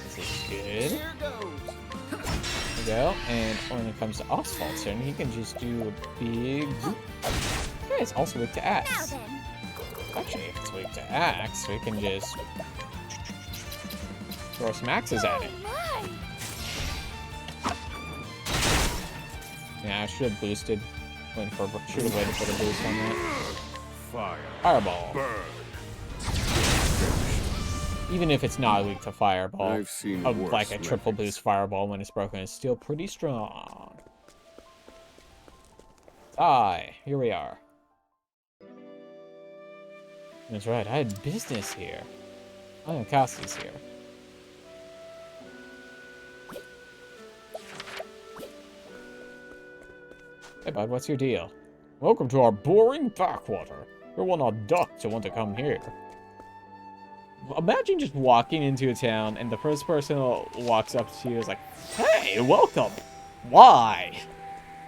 This is good. Here goes. There we go. And when it comes to Asphalt Stone, he can just do a big... Yeah, it's also weak to Now axe. then. Actually, if it's weak to axe, we can just throw some axes at it. My. Yeah, I should have boosted. Should have waited for the boost on that. Fire. Fireball. Burn. Even if it's not weak to Fireball, I've seen like a worse triple methods. boost Fireball when it's broken is still pretty strong. Here we are. That's right, I had business here. Oh, Kosti's here. Hey bud, what's your deal? Welcome to our boring backwater. You're one odd duck to want to come here. Imagine just walking into a town and the first person who walks up to you is like, hey, welcome. Why?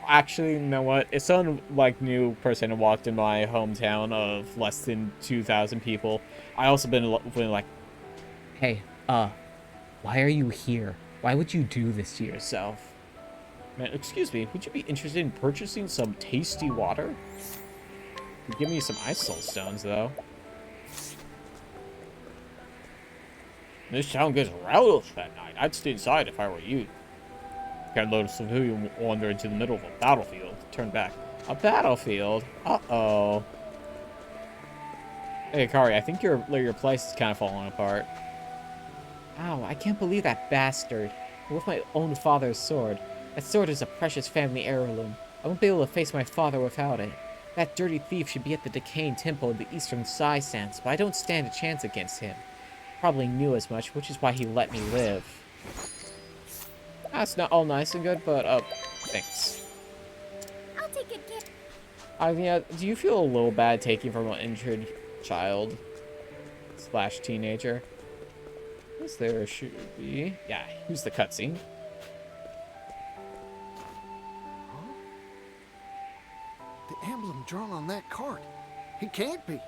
Actually, you know what? If some like new person walked in my hometown of less than 2,000 people, I also been like, hey, why are you here? Why would you do this to yourself? Man, excuse me, would you be interested in purchasing some tasty water? Give me some ice soul stones, though. This town gets rowdy at night. I'd stay inside if I were you. Can't let a civilian wander into the middle of a battlefield. Turn back. A battlefield? Uh-oh. Hey, Kari, I think your place is kind of falling apart. Ow, I can't believe that bastard. With my own father's sword. That sword is a precious family heirloom. I won't be able to face my father without it. That dirty thief should be at the decaying temple in the eastern Sai Sands, but I don't stand a chance against him. Probably knew as much, which is why he let me live. That's not all nice and good, but, thanks. I'll take a gift. Yeah, do you feel a little bad taking from an injured child / teenager? Yes, there should be. Yeah, here's the cutscene. The emblem drawn on that cart. He can't be.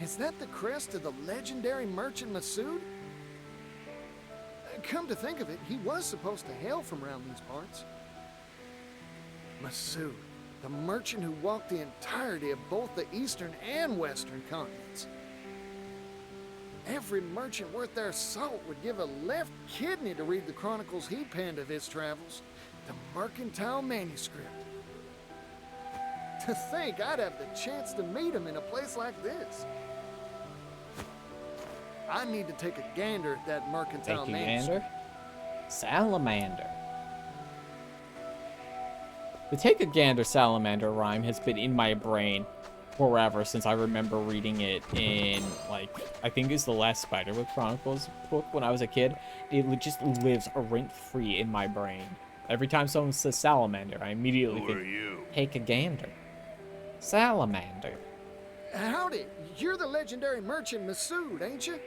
Is that the crest of the legendary merchant Masood? Come to think of it, he was supposed to hail from around these parts. Masood, the merchant who walked the entirety of both the eastern and western continents. Every merchant worth their salt would give a left kidney to read the chronicles he penned of his travels, the mercantile manuscript. To think I'd have the chance to meet him in a place like this. I need to take a gander at that mercantile Take a manuscript. gander? Salamander. The take a gander salamander rhyme has been in my brain forever since I remember reading it in, like, I think it's the last Spiderwick Chronicles book when I was a kid. It just lives rent-free in my brain. Every time someone says salamander, I immediately Who are think, you? take a gander. Salamander. Howdy, you're the legendary merchant Masood, ain't you?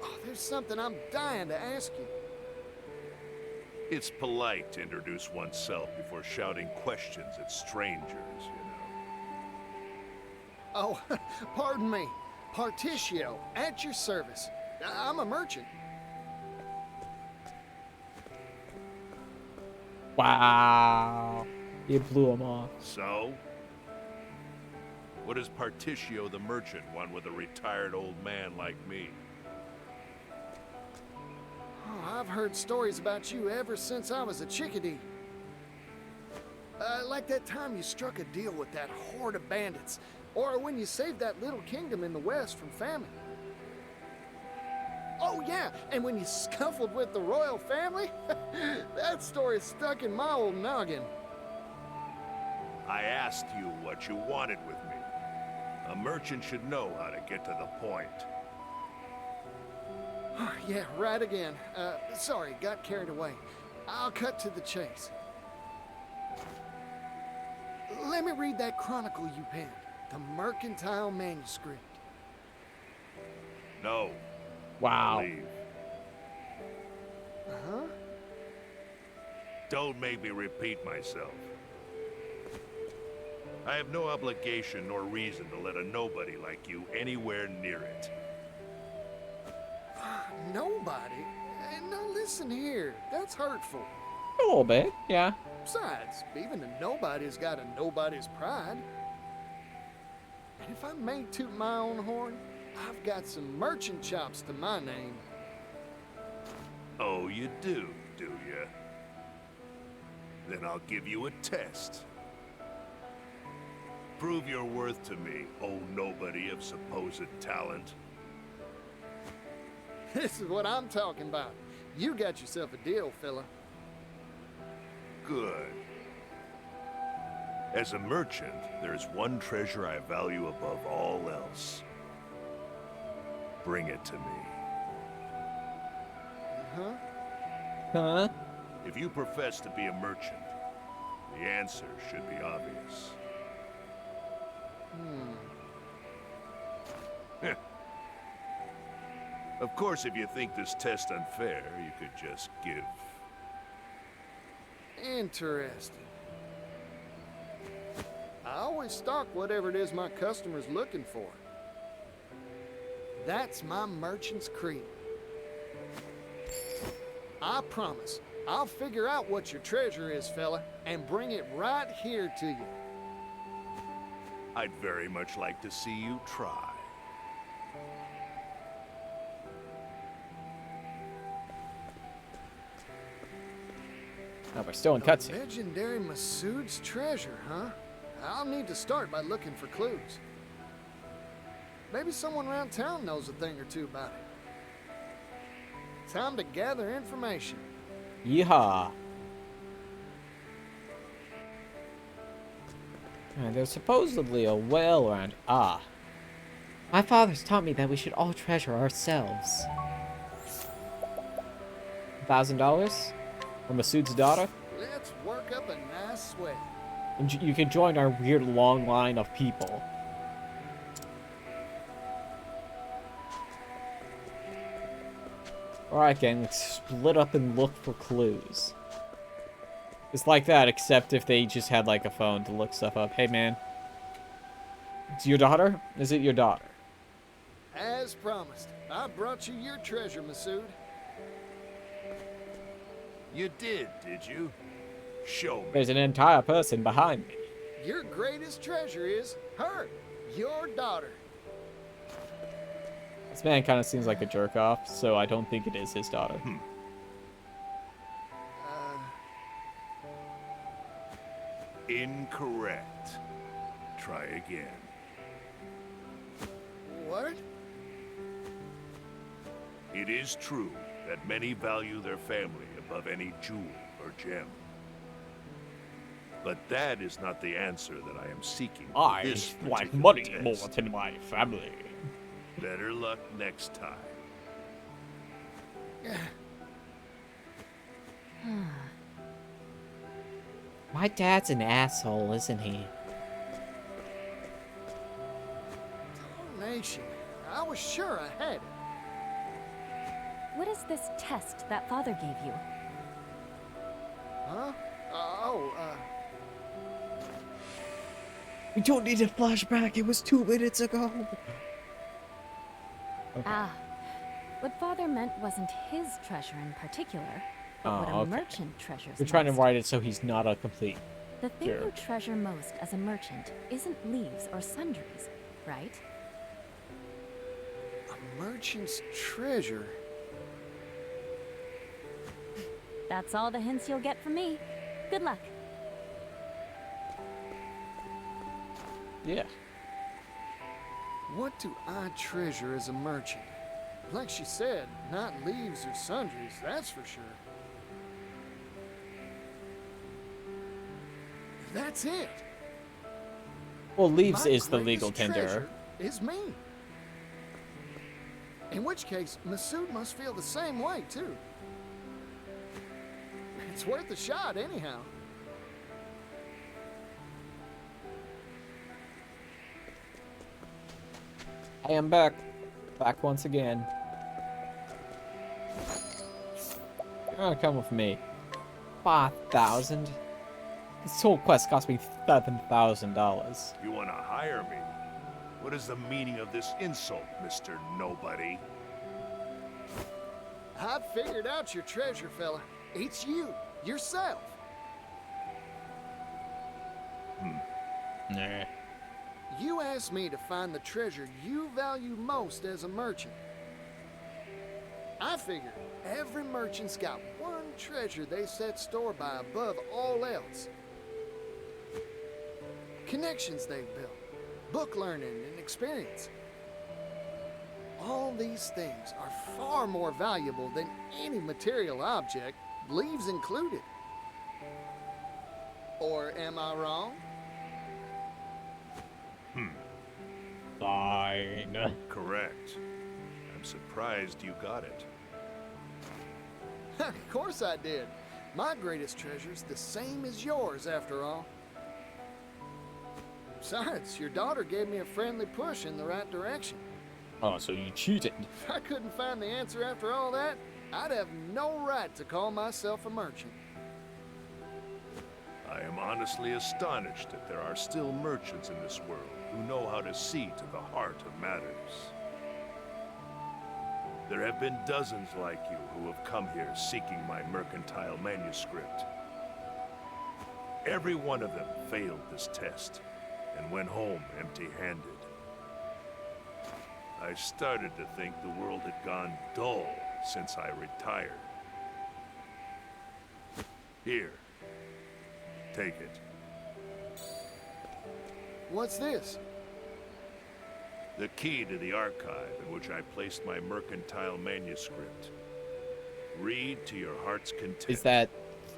Oh, there's something I'm dying to ask you. It's polite to introduce oneself before shouting questions at strangers, you know. Oh, pardon me. Particio, at your service. I'm a merchant. Wow. You blew him off. So? What does Particio the merchant want with a retired old man like me? Oh, I've heard stories about you ever since I was a chickadee. Like that time you struck a deal with that horde of bandits, or when you saved that little kingdom in the west from famine. Oh yeah, and when you scuffled with the royal family? That story's stuck in my old noggin. I asked you what you wanted with me. A merchant should know how to get to the point. Yeah, right again. Sorry, got carried away. I'll cut to the chase. Let me read that chronicle you penned, the mercantile manuscript. No. Wow. Leave. Uh-huh. Don't make me repeat myself. I have no obligation nor reason to let a nobody like you anywhere near it. Nobody? Now listen here, that's hurtful. A little bit, yeah. Besides, even a nobody's got a nobody's pride. And if I may toot my own horn, I've got some merchant chops to my name. Oh, you do you? Then I'll give you a test. Prove your worth to me, oh nobody of supposed talent. This is what I'm talking about. You got yourself a deal, fella. Good. As a merchant, there's one treasure I value above all else. Bring it to me. Huh? Huh? If you profess to be a merchant, the answer should be obvious. Of course, if you think this test unfair, you could just give. Interesting. I always stock whatever it is my customer's looking for. That's my merchant's creed. I promise, I'll figure out what your treasure is, fella, and bring it right here to you. I'd very much like to see you try. No, we're still in The cutscene. legendary Masood's treasure, huh? I'll need to start by looking for clues. Maybe someone around town knows a thing or two about it. Time to gather information. Yeehaw. There's supposedly a well around. Ah. My father's taught me that we should all treasure ourselves. $1,000? For Masood's daughter? Let's work up a nice sweat. And you can join our weird long line of people. Alright, gang, let's split up and look for clues. It's like that, except if they just had, like, a phone to look stuff up. Hey, man. It's your daughter? Is it your daughter? As promised, I brought you your treasure, Masood. You did you? Show me. There's an entire person behind me. Your greatest treasure is her, your daughter. This man kind of seems like a jerk off, so I don't think it is his daughter. Incorrect. Try again. What? It is true that many value their family above any jewel or gem. But that is not the answer that I am seeking for this particular test. than my family. Better luck next time. My dad's an asshole, isn't he? Nation, I was sure I had it. What is this test that father gave you? Huh? We don't need a flashback. It was 2 minutes ago. Okay. Ah, what father meant wasn't his treasure in particular, but what a okay. merchant treasures We're trying to most. write it so he's not a complete. The thing Sure. you treasure most as a merchant isn't leaves or sundries, right? A merchant's treasure. That's all the hints you'll get from me. Good luck. Yeah. What do I treasure as a merchant? Like she said, not leaves or sundries, that's for sure. That's it. Well, leaves My is the legal greatest tenderer. treasure is me. In which case, Masood must feel the same way, too. It's worth a shot, anyhow. I am back. Back once again. You're gonna come with me. 5,000? This whole quest cost me $7,000. You want to hire me? What is the meaning of this insult, Mr. Nobody? I've figured out your treasure, fella. It's you, yourself. Nah. You asked me to find the treasure you value most as a merchant. I figured every merchant's got one treasure they set store by above all else. Connections they've built, book learning, and experience. All these things are far more valuable than any material object, leaves included. Or am I wrong? Fine. Correct. I'm surprised you got it. Of course I did. My greatest treasure's the same as yours, after all. Besides, your daughter gave me a friendly push in the right direction. Oh, so you cheated. If I couldn't find the answer after all that, I'd have no right to call myself a merchant. I am honestly astonished that there are still merchants in this world who know how to see to the heart of matters. There have been dozens like you who have come here seeking my mercantile manuscript. Every one of them failed this test and went home empty-handed. I started to think the world had gone dull since I retired. Here, take it. What's this? The key to the archive in which I placed my mercantile manuscript. Read to your heart's content.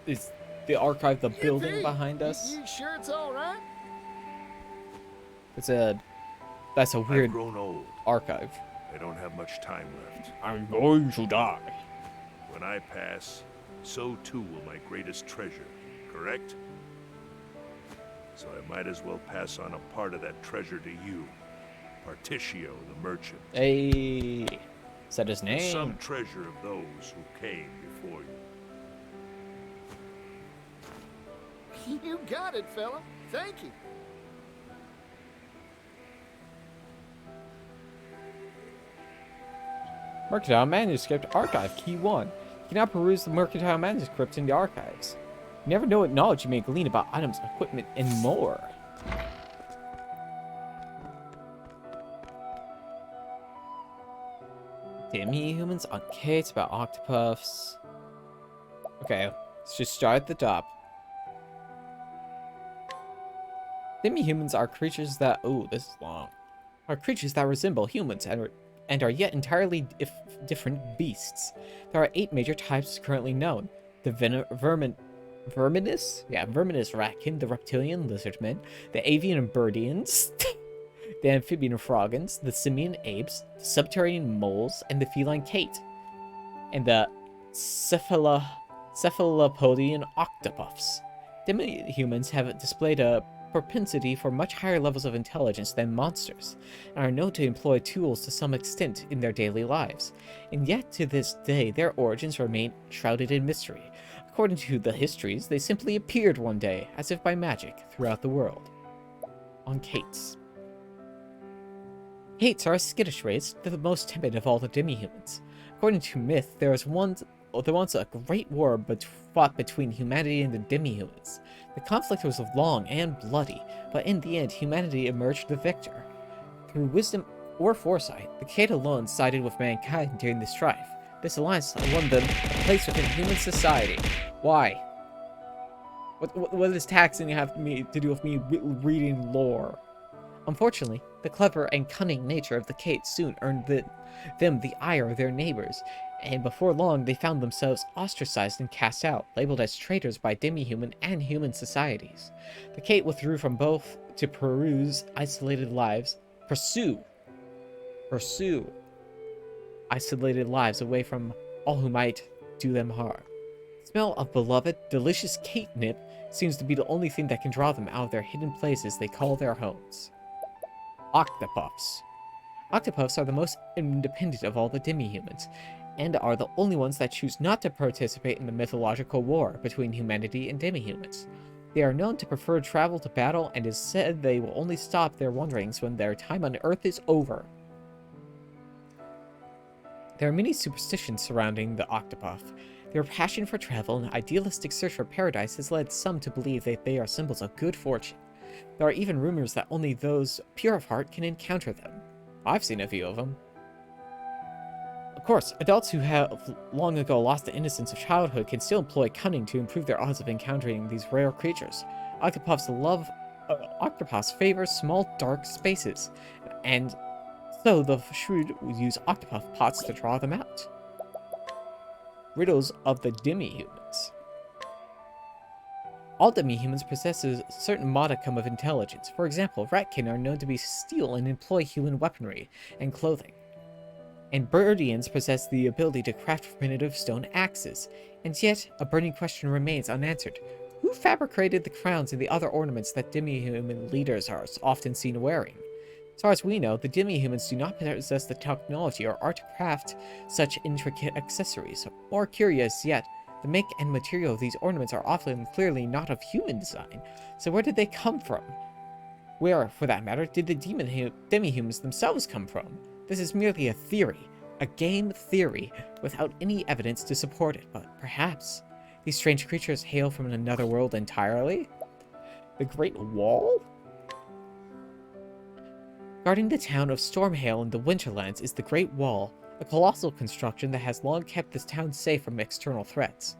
Is the archive the building Yippee! behind us? You sure it's all right? That's a I've weird grown old. archive. I don't have much time left. I'm going to die. When I pass, so too will my greatest treasure, correct? So I might as well pass on a part of that treasure to you, Particio the merchant. Hey, said his name. Some treasure of those who came before you. You got it, fella. Thank you. Mercantile Manuscript Archive, Key 1. You can now peruse the Mercantile Manuscript in the archives. You never know what knowledge you may glean about items, equipment, and more. Demi-humans on Kate's about octopuffs. Okay, let's just start at the top. Demi-humans are creatures that... Oh, this is long. Are creatures that resemble humans and are yet entirely different beasts. There are 8 major types currently known. The verminous? Yeah, verminous ratkin, the reptilian lizardmen, the avian birdians, the amphibian frogons, the simian apes, the subterranean moles, and the feline kate. And the cephalopodian octopuffs. Demi-humans have displayed a propensity for much higher levels of intelligence than monsters, and are known to employ tools to some extent in their daily lives. And yet, to this day, their origins remain shrouded in mystery. According to the histories, they simply appeared one day, as if by magic, throughout the world. On Kates. Kates are a skittish race, the most timid of all the demi-humans. According to myth, there was once a great war fought between humanity and the demi-humans. The conflict was long and bloody, but in the end, humanity emerged the victor. Through wisdom or foresight, the Kate alone sided with mankind during the strife. This alliance won them a place within human society. Why? What does taxing have to do with me reading lore? Unfortunately, the clever and cunning nature of the Kate soon earned them the ire of their neighbors, and before long they found themselves ostracized and cast out, labeled as traitors by demi-human and human societies. The Kate withdrew from both to pursue isolated lives away from all who might do them harm. The smell of beloved, delicious catnip seems to be the only thing that can draw them out of their hidden places they call their homes. Octopuffs. Octopuffs are the most independent of all the demi-humans, and are the only ones that choose not to participate in the mythological war between humanity and demi-humans. They are known to prefer travel to battle, and is said they will only stop their wanderings when their time on Earth is over. There are many superstitions surrounding the Octopath. Their passion for travel and idealistic search for paradise has led some to believe that they are symbols of good fortune. There are even rumors that only those pure of heart can encounter them. I've seen a few of them. Of course, adults who have long ago lost the innocence of childhood can still employ cunning to improve their odds of encountering these rare creatures. Octopuffs favor small, dark spaces, and so the shrewd use octopuff pots to draw them out. Riddles of the demi-humans. All demi-humans possess a certain modicum of intelligence. For example, ratkin are known to steal and employ human weaponry and clothing. And birdians possess the ability to craft primitive stone axes. And yet, a burning question remains unanswered. Who fabricated the crowns and the other ornaments that demi-human leaders are often seen wearing? As far as we know, the demi-humans do not possess the technology or art to craft such intricate accessories. More curious yet, the make and material of these ornaments are often clearly not of human design, so where did they come from? Where, for that matter, did the demi-humans themselves come from? This is merely a theory, a game theory, without any evidence to support it, but perhaps these strange creatures hail from another world entirely? The Great Wall? Guarding the town of Stormhail in the Winterlands is the Great Wall, a colossal construction that has long kept this town safe from external threats.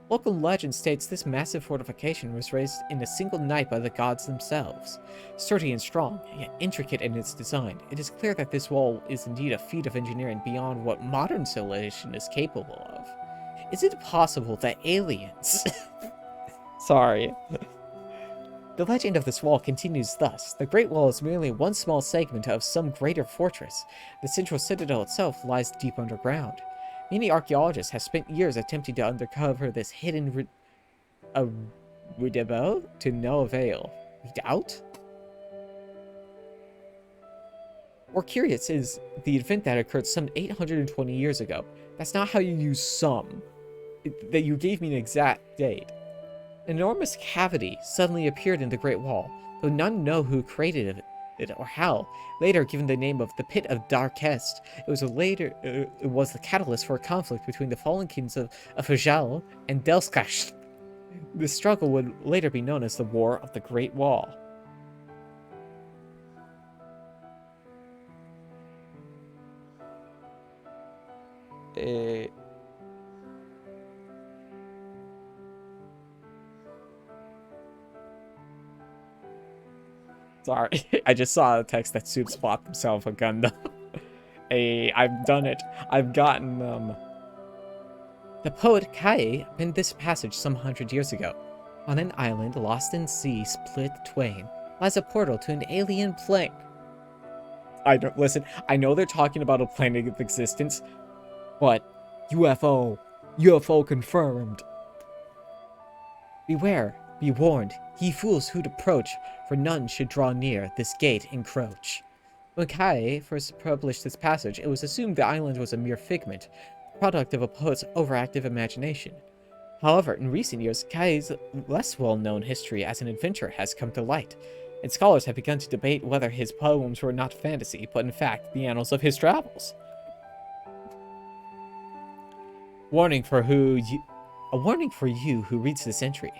Local legend states this massive fortification was raised in a single night by the gods themselves. Sturdy and strong, yet intricate in its design, it is clear that this wall is indeed a feat of engineering beyond what modern civilization is capable of. Is it possible that aliens... Sorry. The legend of this wall continues thus. The Great Wall is merely one small segment of some greater fortress. The central citadel itself lies deep underground. Many archaeologists have spent years attempting to uncover this hidden redoubt to no avail. Redoubt? More curious is the event that occurred some 820 years ago. That's not how you use some. That you gave me an exact date. An enormous cavity suddenly appeared in the Great Wall, though none know who created it. or how, later given the name of the Pit of Darkest. It was the catalyst for a conflict between the fallen kings of Fajal and Delskash. This struggle would later be known as the War of the Great Wall. Sorry, I just saw a text that Soup swapped himself a Gundam. I've done it. I've gotten them. The poet Kai penned this passage some 100 years ago. On an island lost in sea split twain lies a portal to an alien plane. Listen, I know they're talking about a plane of existence, but UFO confirmed. Beware, be warned, ye fools who'd approach, for none should draw near, this gate encroach. When Kai first published this passage, it was assumed the island was a mere figment, product of a poet's overactive imagination. However, in recent years, Kai's less well-known history as an adventurer has come to light, and scholars have begun to debate whether his poems were not fantasy, but in fact the annals of his travels. A warning for you who reads this entry.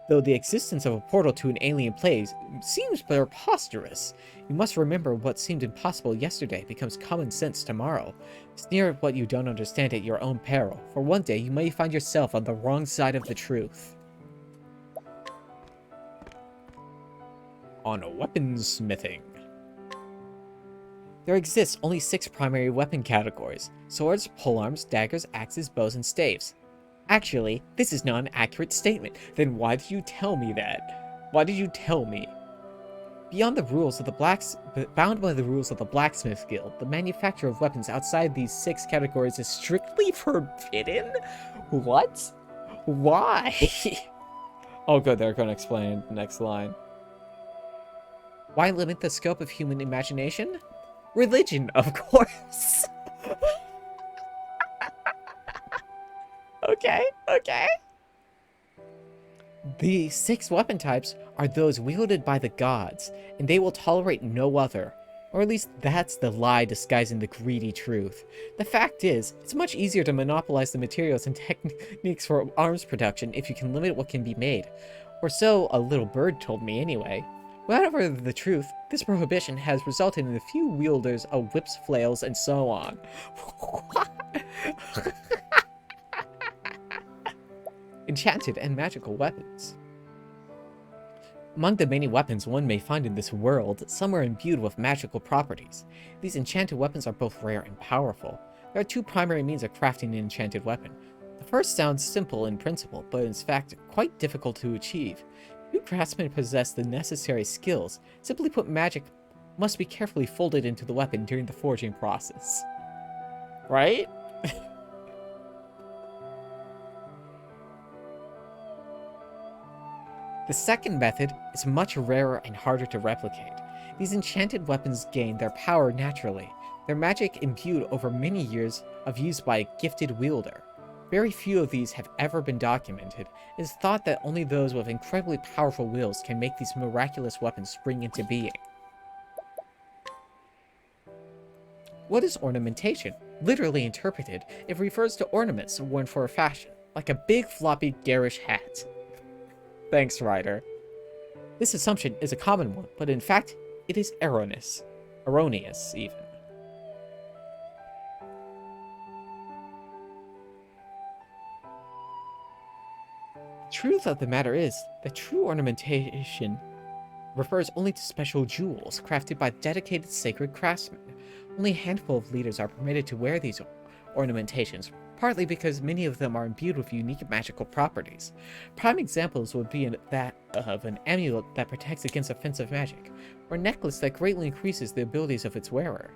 Though the existence of a portal to an alien place seems preposterous, you must remember what seemed impossible yesterday becomes common sense tomorrow. Sneer at what you don't understand at your own peril, for one day you may find yourself on the wrong side of the truth. On weaponsmithing. There exists only 6 primary weapon categories: swords, polearms, daggers, axes, bows, and staves. Actually, this is not an accurate statement. Then why did you tell me that? Why did you tell me? Bound by the rules of the Blacksmith Guild, the manufacture of weapons outside these 6 categories is strictly forbidden? What? Why? Oh good, they're going to explain the next line. Why limit the scope of human imagination? Religion, of course. Okay. The 6 weapon types are those wielded by the gods, and they will tolerate no other. Or at least that's the lie disguising the greedy truth. The fact is, it's much easier to monopolize the materials and techniques for arms production if you can limit what can be made. Or so a little bird told me anyway. Whatever the truth, this prohibition has resulted in a few wielders of whips, flails, and so on. Enchanted and magical weapons. Among the many weapons one may find in this world, some are imbued with magical properties. These enchanted weapons are both rare and powerful. There are 2 primary means of crafting an enchanted weapon. The first sounds simple in principle, but is in fact quite difficult to achieve. Few craftsmen possess the necessary skills. Simply put, magic must be carefully folded into the weapon during the forging process. Right? The second method is much rarer and harder to replicate. These enchanted weapons gain their power naturally, their magic imbued over many years of use by a gifted wielder. Very few of these have ever been documented. It is thought that only those with incredibly powerful wills can make these miraculous weapons spring into being. What is ornamentation? Literally interpreted, it refers to ornaments worn for fashion, like a big floppy garish hat. Thanks, writer. This assumption is a common one, but in fact, it is erroneous. Erroneous, even. The truth of the matter is that true ornamentation refers only to special jewels crafted by dedicated sacred craftsmen. Only a handful of leaders are permitted to wear these ornamentations, partly because many of them are imbued with unique magical properties. Prime examples would be that of an amulet that protects against offensive magic, or a necklace that greatly increases the abilities of its wearer.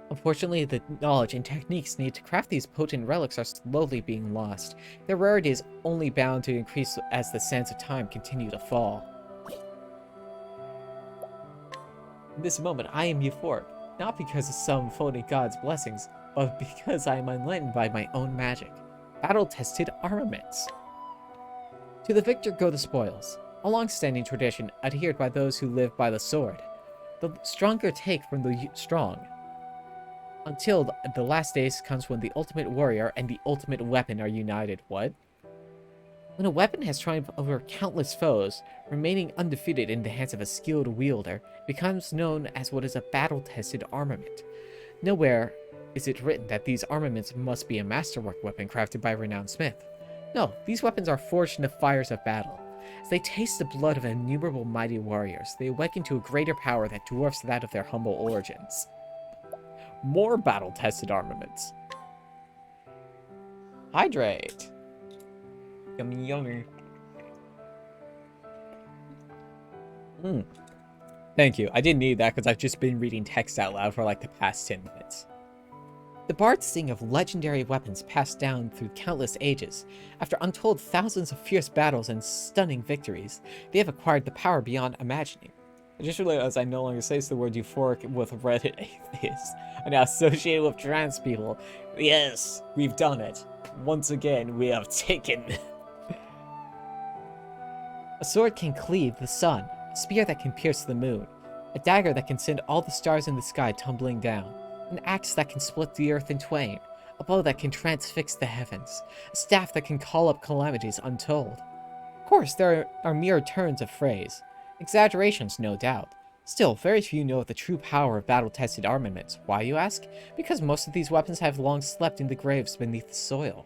Unfortunately, the knowledge and techniques needed to craft these potent relics are slowly being lost. Their rarity is only bound to increase as the sands of time continue to fall. In this moment, I am euphoric, not because of some phony god's blessings, but because I am enlightened by my own magic. Battle-tested armaments. To the victor go the spoils. a long-standing tradition adhered by those who live by the sword. The stronger take from the strong. Until the last days comes when the ultimate warrior and the ultimate weapon are united. What? When a weapon has triumphed over countless foes, remaining undefeated in the hands of a skilled wielder becomes known as what is a battle-tested armament. Nowhere is it written that these armaments must be a masterwork weapon crafted by a renowned smith. No, these weapons are forged in the fires of battle. As they taste the blood of innumerable mighty warriors, they awaken to a greater power that dwarfs that of their humble origins. More battle-tested armaments. Hydrate. Yummy, yummy. Thank you. I didn't need that because I've just been reading text out loud for like the past 10 minutes. The bards sing of legendary weapons passed down through countless ages. After untold thousands of fierce battles and stunning victories, they have acquired the power beyond imagining. I just realized I no longer say the word euphoric with Reddit atheists. I now associate it with trans people. Yes, we've done it. Once again, we have taken. A sword can cleave the sun, a spear that can pierce the moon, a dagger that can send all the stars in the sky tumbling down, an axe that can split the earth in twain, a bow that can transfix the heavens, a staff that can call up calamities untold. Of course, there are mere turns of phrase, exaggerations no doubt. Still, very few know of the true power of battle-tested armaments. Why, you ask? Because most of these weapons have long slept in the graves beneath the soil.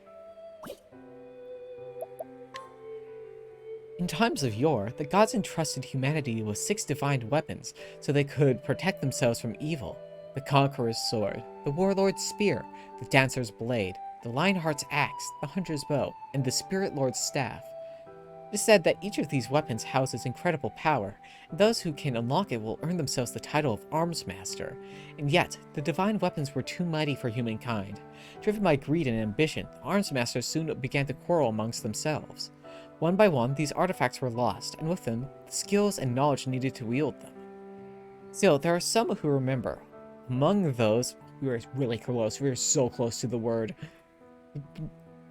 In times of yore, the gods entrusted humanity with 6 divine weapons so they could protect themselves from evil. The conqueror's sword, the warlord's spear, the dancer's blade, the lionheart's axe, the hunter's bow, and the spirit lord's staff. It is said that each of these weapons houses incredible power, and those who can unlock it will earn themselves the title of Arms Master. And yet, the divine weapons were too mighty for humankind. Driven by greed and ambition, the Arms Masters soon began to quarrel amongst themselves. One by one, these artifacts were lost, and with them, the skills and knowledge needed to wield them. Still, there are some who remember. Among those, we were really close, we were so close to the word.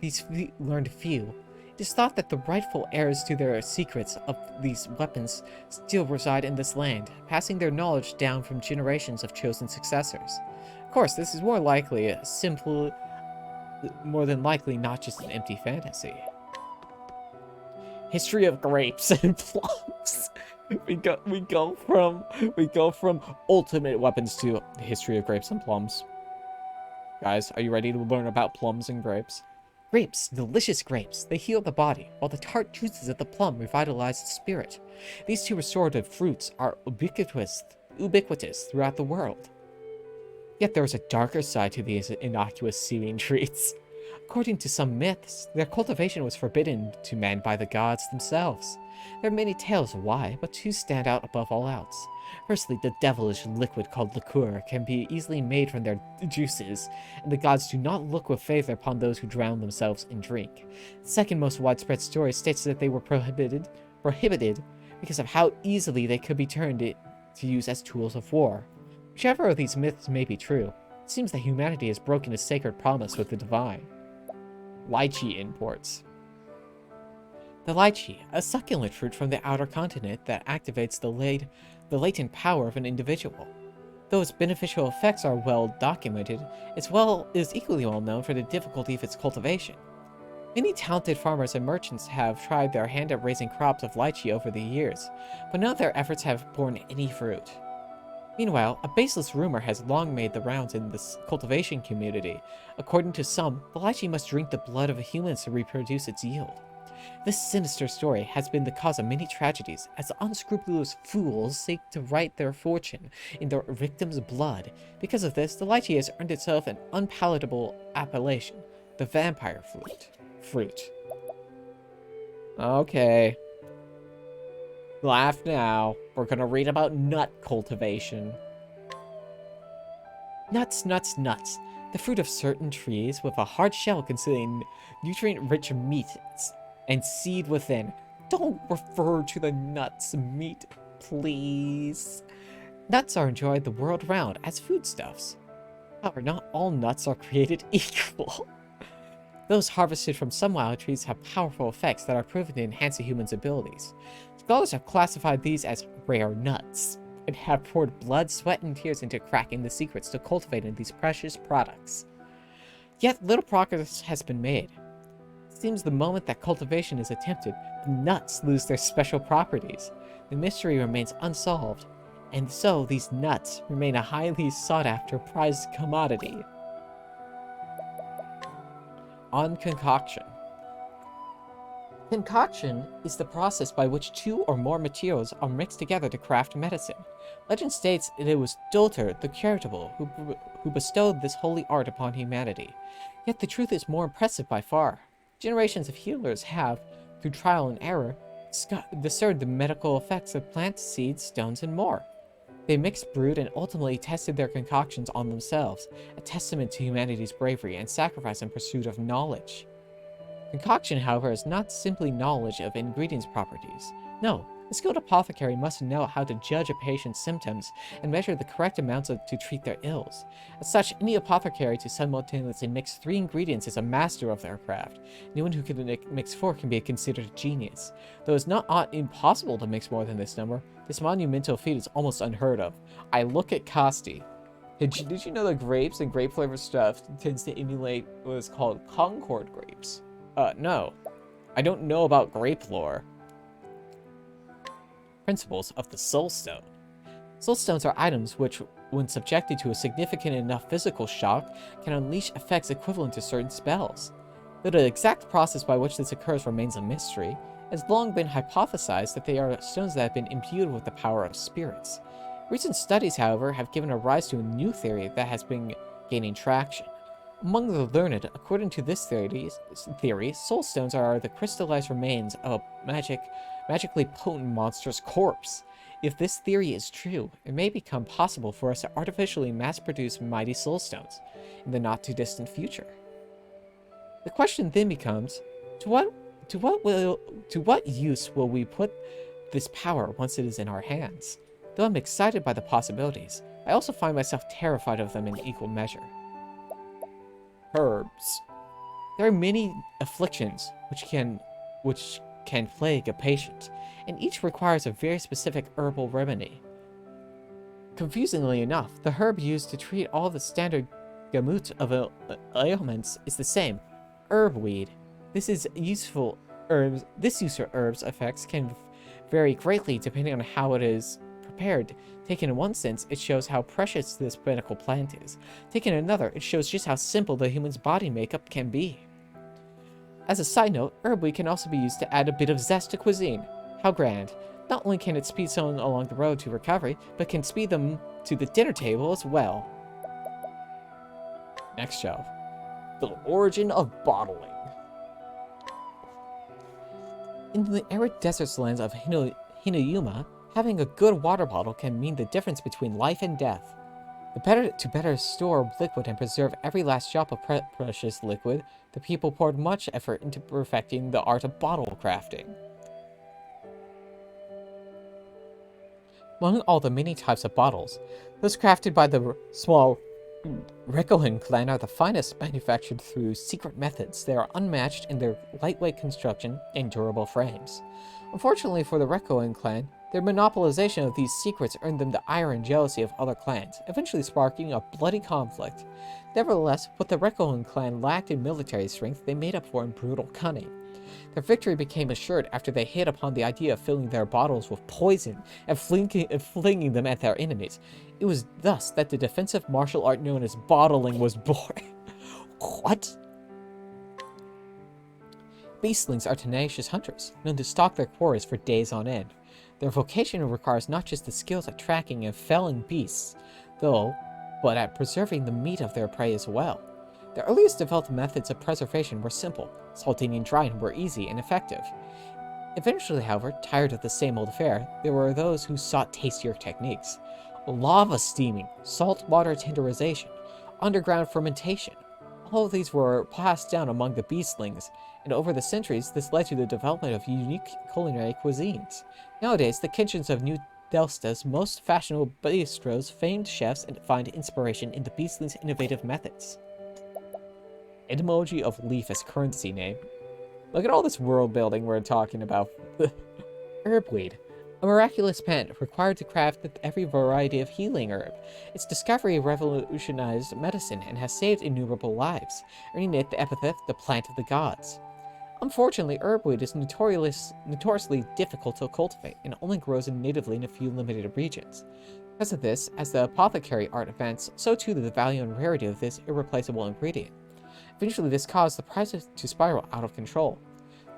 These learned few. It is thought that the rightful heirs to their secrets of these weapons still reside in this land, passing their knowledge down from generations of chosen successors. Of course, this is more than likely not just an empty fantasy. History of grapes and plums. We go from ultimate weapons to the history of grapes and plums. Guys, are you ready to learn about plums and grapes? Grapes, delicious grapes, they heal the body, while the tart juices of the plum revitalize the spirit. These two restorative fruits are ubiquitous throughout the world. Yet there is a darker side to these innocuous seeming treats. According to some myths, their cultivation was forbidden to men by the gods themselves. There are many tales of why, but 2 stand out above all else. Firstly, the devilish liquid called liqueur can be easily made from their juices, and the gods do not look with favor upon those who drown themselves in drink. The second most widespread story states that they were prohibited because of how easily they could be turned to use as tools of war. Whichever of these myths may be true, it seems that humanity has broken a sacred promise with the divine. Lychee imports. The lychee, a succulent fruit from the outer continent that activates the latent power of an individual. Though its beneficial effects are well documented, it is equally well known for the difficulty of its cultivation. Many talented farmers and merchants have tried their hand at raising crops of lychee over the years, but none of their efforts have borne any fruit. Meanwhile, a baseless rumor has long made the rounds in this cultivation community. According to some, the lychee must drink the blood of humans to reproduce its yield. This sinister story has been the cause of many tragedies, as the unscrupulous fools seek to write their fortune in their victims' blood. Because of this, the lychee has earned itself an unpalatable appellation, the vampire fruit. Okay. Laugh now. We're gonna read about nut cultivation. Nuts, nuts, nuts. The fruit of certain trees with a hard shell containing nutrient-rich meat and seed within. Don't refer to the nuts meat, please. Nuts are enjoyed the world round as foodstuffs. However, not all nuts are created equal. Those harvested from some wild trees have powerful effects that are proven to enhance a human's abilities. Scholars have classified these as rare nuts, and have poured blood, sweat, and tears into cracking the secrets to cultivating these precious products. Yet little progress has been made. It seems the moment that cultivation is attempted, the nuts lose their special properties. The mystery remains unsolved, and so these nuts remain a highly sought-after prized commodity. On concoction. Concoction is the process by which two or more materials are mixed together to craft medicine. Legend states that it was Dulter, the charitable, who bestowed this holy art upon humanity. Yet the truth is more impressive by far. Generations of healers have, through trial and error, discerned the medical effects of plants, seeds, stones, and more. They mixed, brewed, and ultimately tested their concoctions on themselves, a testament to humanity's bravery and sacrifice in pursuit of knowledge. Concoction, however, is not simply knowledge of ingredients' properties. No, a skilled apothecary must know how to judge a patient's symptoms and measure the correct amounts to treat their ills. As such, any apothecary to simultaneously mix 3 ingredients is a master of their craft. Anyone who can mix 4 can be considered a genius. Though it's not impossible to mix more than this number, this monumental feat is almost unheard of. I look at Costi. Did you know that grapes and grape-flavored stuff tends to emulate what is called Concord grapes? No. I don't know about grape lore. Principles of the Soul Stone. Soul Stones are items which, when subjected to a significant enough physical shock, can unleash effects equivalent to certain spells. Though the exact process by which this occurs remains a mystery, it has long been hypothesized that they are stones that have been imbued with the power of spirits. Recent studies, however, have given a rise to a new theory that has been gaining traction. Among the learned, according to this theory, soul stones are the crystallized remains of a magically potent monster's corpse. If this theory is true, it may become possible for us to artificially mass-produce mighty soul stones in the not-too-distant future. The question then becomes, to what use will we put this power once it is in our hands? Though I'm excited by the possibilities, I also find myself terrified of them in equal measure. Herbs. There are many afflictions which can plague a patient, and each requires a very specific herbal remedy. Confusingly enough, the herb used to treat all the standard gamut of ailments is the same: herbweed. This use of herbs effects can vary greatly depending on how it is prepared. Taken in one sense, it shows how precious this medical plant is. Taken in another, it shows just how simple the human's body makeup can be. As a side note, herbweed can also be used to add a bit of zest to cuisine. How grand. Not only can it speed someone along the road to recovery, but can speed them to the dinner table as well. Next shelf. The origin of bottling. In the arid desert lands of Hinayuma, having a good water bottle can mean the difference between life and death. To better store liquid and preserve every last drop of precious liquid, the people poured much effort into perfecting the art of bottle crafting. Among all the many types of bottles, those crafted by the small Rekohen clan are the finest, manufactured through secret methods. They are unmatched in their lightweight construction and durable frames. Unfortunately for the Rekohen clan, their monopolization of these secrets earned them the ire and jealousy of other clans, eventually sparking a bloody conflict. Nevertheless, what the Rekohen clan lacked in military strength, they made up for in brutal cunning. Their victory became assured after they hit upon the idea of filling their bottles with poison and flinging them at their enemies. It was thus that the defensive martial art known as bottling was born. What? Beastlings are tenacious hunters, known to stalk their quarries for days on end. Their vocation requires not just the skills at tracking and felling beasts, but at preserving the meat of their prey as well. The earliest developed methods of preservation were simple. Salting and drying were easy and effective. Eventually, however, tired of the same old affair, there were those who sought tastier techniques. Lava steaming, saltwater tenderization, underground fermentation. All of these were passed down among the beastlings, and over the centuries, this led to the development of unique culinary cuisines. Nowadays, the kitchens of New Delsta's most fashionable bistros, famed chefs, and find inspiration in the beastlings' innovative methods. Etymology of leaf as currency name. Look at all this world building we're talking about. Herbweed. A miraculous plant required to craft every variety of healing herb. Its discovery revolutionized medicine and has saved innumerable lives, earning it the epithet the plant of the gods. Unfortunately, herbweed is notoriously difficult to cultivate and only grows natively in a few limited regions. Because of this, as the apothecary art advanced, so too did the value and rarity of this irreplaceable ingredient. Eventually, this caused the prices to spiral out of control.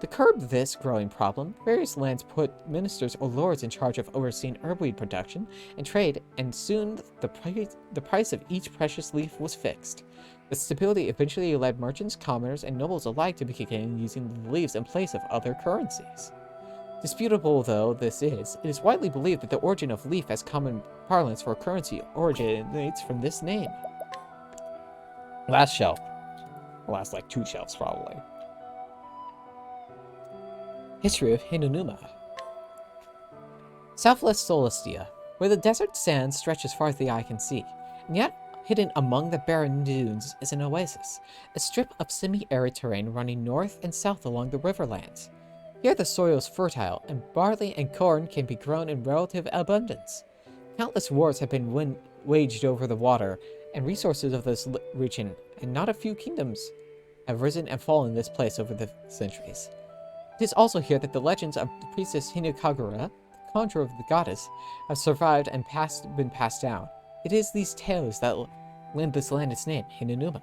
To curb this growing problem, various lands put ministers or lords in charge of overseeing herbweed production and trade, and soon the price of each precious leaf was fixed. The stability eventually led merchants, commoners, and nobles alike to begin using the leaves in place of other currencies. Disputable though this is, it is widely believed that the origin of leaf as common parlance for a currency originates from this name. Last shelf. Last like 2 shelves probably. History of Hinunuma. Southwest Solistia, where the desert sands stretch as far as the eye can see, and yet hidden among the barren dunes is an oasis, a strip of semi-arid terrain running north and south along the riverlands. Here the soil is fertile, and barley and corn can be grown in relative abundance. Countless wars have been waged over the water and resources of this region, and not a few kingdoms have risen and fallen in this place over the centuries. It is also here that the legends of the priestess Hinukagura, the conjurer of the goddess, have survived and been passed down. It is these tales that lend this land its name, Hinunuma.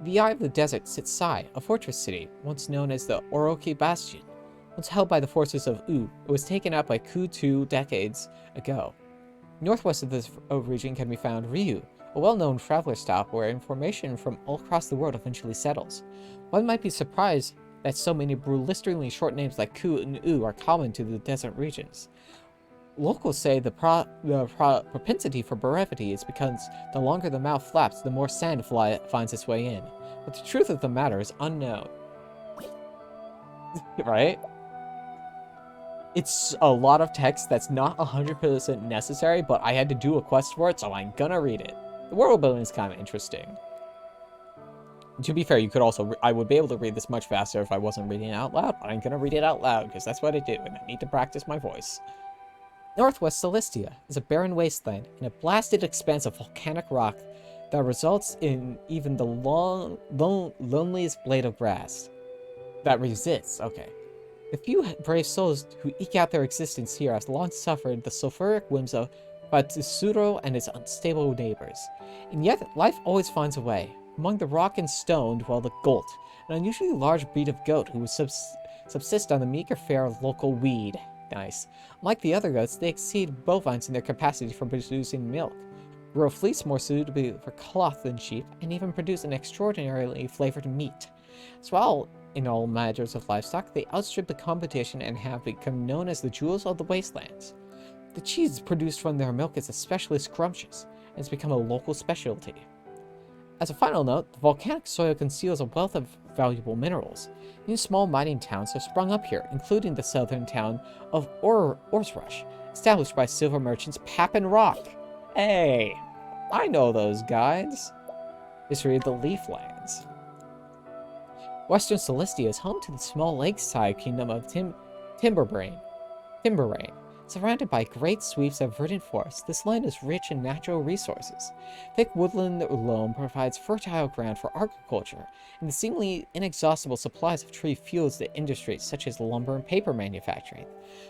In the eye of the desert sits Sai, a fortress city, once known as the Oroki Bastion. Once held by the forces of U, it was taken up by Ku 2 decades ago. Northwest of this region can be found Ryu, a well-known traveler stop where information from all across the world eventually settles. One might be surprised that so many blisteringly short names like Ku and U are common to the desert regions. Locals say the propensity for brevity is because the longer the mouth flaps, the more sand finds its way in. But the truth of the matter is unknown. Right? It's a lot of text that's not 100% necessary, but I had to do a quest for it, so I'm gonna read it. The world building is kind of interesting. To be fair, I would be able to read this much faster if I wasn't reading it out loud, but I'm gonna read it out loud, because that's what I do, and I need to practice my voice. Northwest Solistia is a barren wasteland in a blasted expanse of volcanic rock that results in even the loneliest blade of grass that resists. Okay. The few brave souls who eke out their existence here have long suffered the sulfuric whims of Batsuro and his unstable neighbors. And yet, life always finds a way. Among the rock and stone dwell the Golt, an unusually large breed of goat who subsist on the meager fare of local weed. Nice. Unlike the other goats, they exceed bovines in their capacity for producing milk, grow fleece more suitably for cloth than sheep, and even produce an extraordinarily flavored meat. As well, in all matters of livestock, they outstrip the competition and have become known as the jewels of the wastelands. The cheese produced from their milk is especially scrumptious, and has become a local specialty. As a final note, the volcanic soil conceals a wealth of valuable minerals. New small mining towns have sprung up here, including the southern town of Orsrush, established by silver merchants Papin Rock. Hey, I know those guys. History of the Leaflands. Western Solistia is home to the small lakeside kingdom of Timberrain. Surrounded by great sweeps of verdant forest, this land is rich in natural resources. Thick woodland loam provides fertile ground for agriculture, and the seemingly inexhaustible supplies of tree fuels the industries such as lumber and paper manufacturing.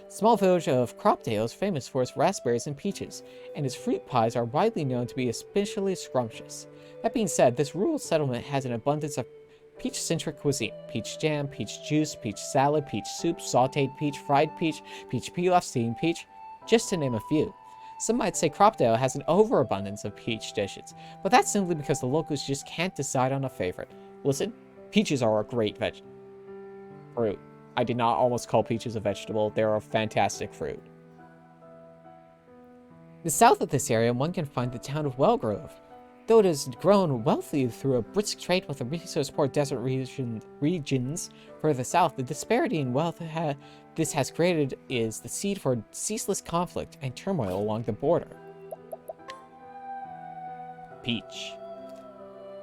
The small village of Cropdale is famous for its raspberries and peaches, and its fruit pies are widely known to be especially scrumptious. That being said, this rural settlement has an abundance of peach-centric cuisine: peach jam, peach juice, peach salad, peach soup, sautéed peach, fried peach, peach pilaf, steamed peach, just to name a few. Some might say Cropdale has an overabundance of peach dishes, but that's simply because the locals just can't decide on a favorite. Listen, peaches are a great fruit. I did not almost call peaches a vegetable. They're a fantastic fruit. The south of this area, one can find the town of Wellgrove. Though it has grown wealthy through a brisk trade with the resource-poor desert regions further south, the disparity in wealth this has created is the seed for ceaseless conflict and turmoil along the border. Peach.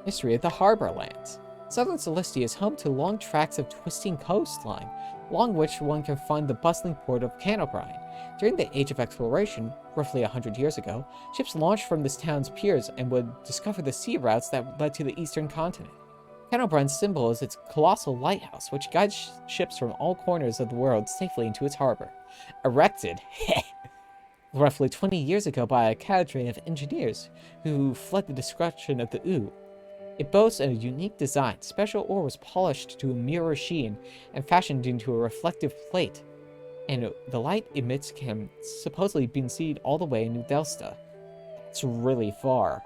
History of the Harbor Lands. Southern Celestia is home to long tracts of twisting coastline, along which one can find the bustling port of Canobrine. During the Age of Exploration, roughly 100 years ago, ships launched from this town's piers and would discover the sea routes that led to the eastern continent. Canobrine's symbol is its colossal lighthouse, which guides ships from all corners of the world safely into its harbor. Erected, roughly 20 years ago by a cadre of engineers who fled the destruction of the U. It boasts a unique design. Special ore was polished to a mirror sheen and fashioned into a reflective plate, and the light emits can supposedly be seen all the way in New Delsta. It's really far.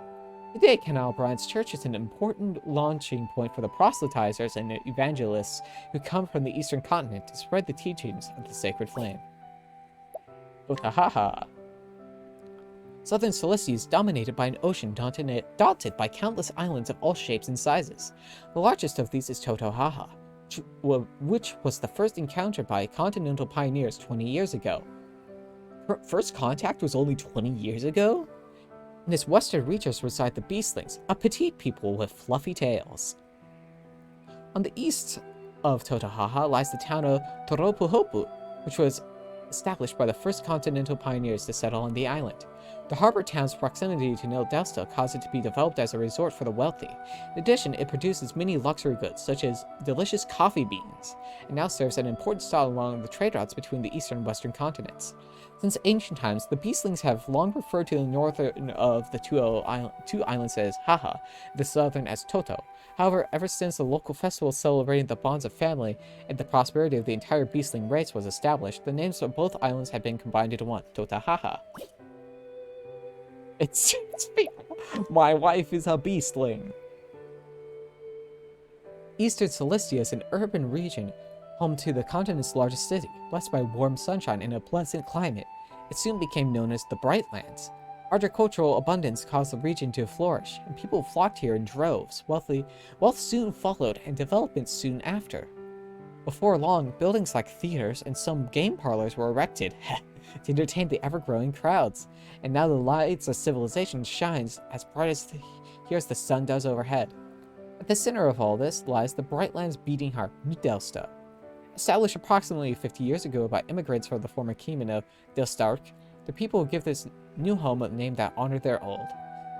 Today, Canobrine's church is an important launching point for the proselytizers and evangelists who come from the eastern continent to spread the teachings of the sacred flame. Otahaha. Southern Celestia is dominated by an ocean dotted by countless islands of all shapes and sizes. The largest of these is Totohaha, which was the first encountered by continental pioneers 20 years ago. First contact was only 20 years ago? In its western reaches reside the Beastlings, a petite people with fluffy tails. On the east of Totohaha lies the town of Toropuhopu, which was established by the first continental pioneers to settle on the island. The harbor town's proximity to New Delsta caused it to be developed as a resort for the wealthy. In addition, it produces many luxury goods, such as delicious coffee beans, and now serves an important stop along the trade routes between the eastern and western continents. Since ancient times, the Beastlings have long referred to the northern of the two islands as Haha, the southern as Toto. However, ever since the local festival celebrating the bonds of family and the prosperity of the entire Beastling race was established, the names of both islands have been combined into one, Totahaha. It's my wife is a Beastling. Eastern Celestia is an urban region home to the continent's largest city, blessed by warm sunshine and a pleasant climate. It soon became known as the Brightlands. Agricultural abundance caused the region to flourish, and people flocked here in droves. Wealth soon followed, and development soon after. Before long, buildings like theaters and some game parlors were erected to entertain the ever-growing crowds, and now the lights of civilization shines as bright here as the sun does overhead. At the center of all this lies the Brightlands beating heart, New Delsta. Established approximately 50 years ago by immigrants from the former kingdom of Delstark, the people give this new home a name that honored their old.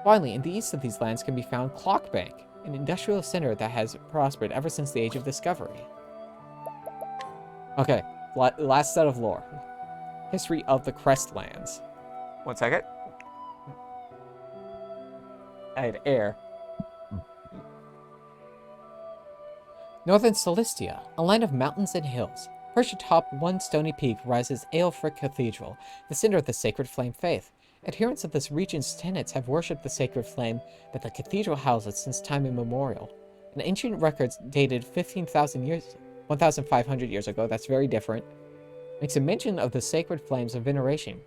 Finally, in the east of these lands can be found Clockbank, an industrial center that has prospered ever since the Age of Discovery. Okay, last set of lore. History of the Crestlands. One second. I had air. Northern Celestia, a line of mountains and hills. Perched atop one stony peak rises Aelfric Cathedral, the center of the Sacred Flame faith. Adherents of this region's tenets have worshipped the Sacred Flame that the cathedral houses since time immemorial. In ancient records dated 1,500 years ago, that's very different, makes a mention of the sacred flames of veneration,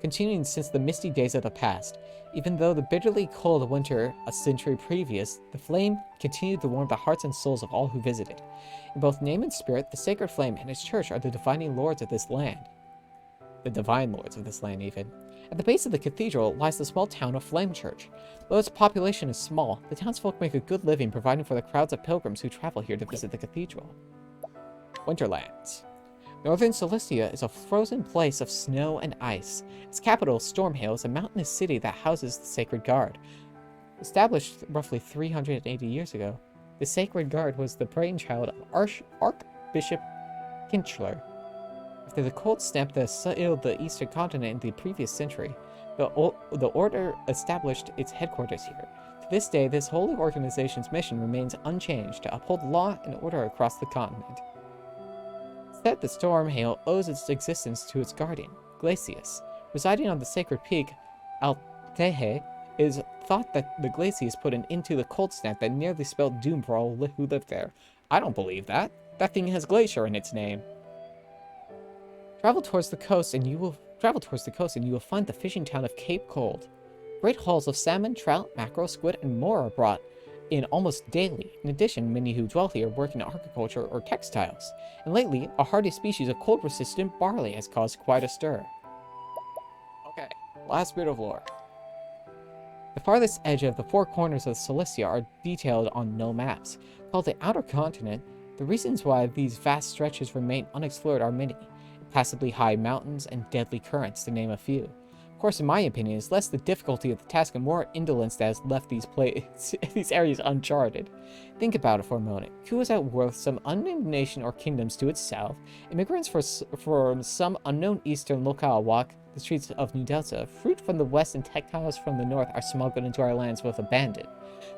continuing since the misty days of the past. Even though the bitterly cold winter a century previous, the flame continued to warm the hearts and souls of all who visited. In both name and spirit, the Sacred Flame and its church are the defining lords of this land. The divine lords of this land, even. At the base of the cathedral lies the small town of Flame Church. Though its population is small, the townsfolk make a good living providing for the crowds of pilgrims who travel here to visit the cathedral. Winterlands. Northern Celestia is a frozen place of snow and ice. Its capital, Stormhill, is a mountainous city that houses the Sacred Guard. Established roughly 380 years ago, the Sacred Guard was the brainchild of Archbishop Kinchler. After the cold snap that assailed the eastern continent in the previous century, the order established its headquarters here. To this day, this holy organization's mission remains unchanged to uphold law and order across the continent. Instead, the Stormhail owes its existence to its guardian, Glacius. Residing on the sacred peak, Altehe, is thought that the Glacius put an end to the cold snap that nearly spelled doom for all who lived there. I don't believe that. That thing has glacier in its name. Travel towards the coast and you will find the fishing town of Cape Cold. Great hauls of salmon, trout, mackerel, squid, and more are brought in almost daily. In addition, many who dwell here work in agriculture or textiles, and lately, a hardy species of cold-resistant barley has caused quite a stir. Okay, last bit of lore. The farthest edge of the four corners of Celestia are detailed on no maps. Called the Outer Continent, the reasons why these vast stretches remain unexplored are many. Impassably high mountains and deadly currents, to name a few. Of course, in my opinion, it's less the difficulty of the task and more indolence that has left these areas uncharted. Think about it for a moment. Who is at war with some unnamed nation or kingdoms to its south? Immigrants from some unknown eastern locale walk the streets of New Delta. Fruit from the west and textiles from the north are smuggled into our lands with abandon.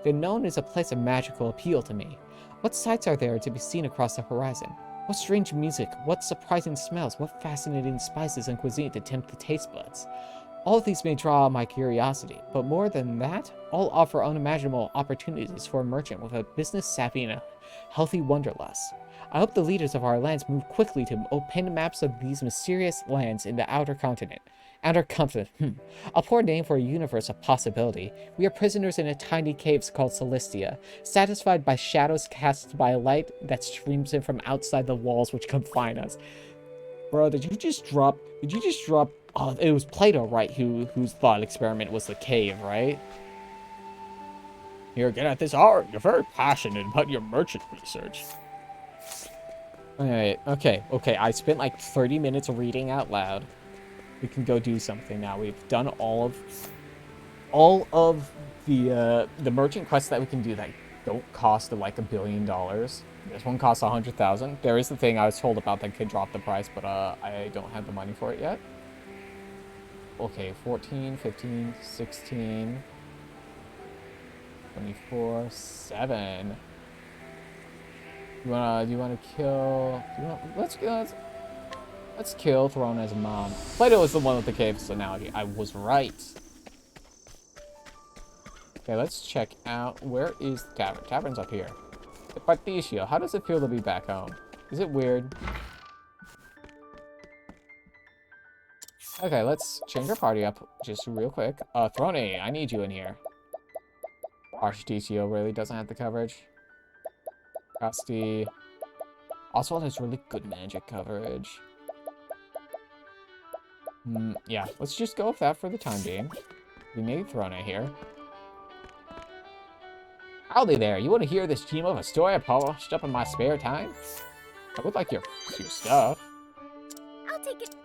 The known is a place of magical appeal to me. What sights are there to be seen across the horizon? What strange music, what surprising smells, what fascinating spices and cuisine to tempt the taste buds? All of these may draw my curiosity, but more than that, all offer unimaginable opportunities for a merchant with a business savvy and a healthy wanderlust. I hope the leaders of our lands move quickly to open maps of these mysterious lands in the Outer Continent. Outer Continent, a poor name for a universe of possibility. We are prisoners in a tiny cave called Celestia, satisfied by shadows cast by light that streams in from outside the walls which confine us. Bro, did you just drop, oh, it was Plato, right, whose thought experiment was the cave, right? Here, get at this art. You're very passionate about your merchant research. Alright, okay, I spent like 30 minutes reading out loud. We can go do something now. We've done all of the merchant quests that we can do that don't cost like $1 billion. This one costs 100,000. There is the thing I was told about that could drop the price, but I don't have the money for it yet. Okay, 14, 15, 16, 24, 7. Do you wanna kill? Let's kill Throna's mom. Plato is the one with the caves analogy. I was right. Okay, let's check out. Where is the tavern? Tavern's up here. Patricio, how does it feel to be back home? Is it weird? Okay, let's change our party up just real quick. Throne, I need you in here. Patricio really doesn't have the coverage. Rusty. Oswald has really good magic coverage. Yeah, let's just go with that for the time being. We need Throne here. Howdy there, you want to hear this gem of a story I polished up in my spare time? I would like your stuff. I'll take it.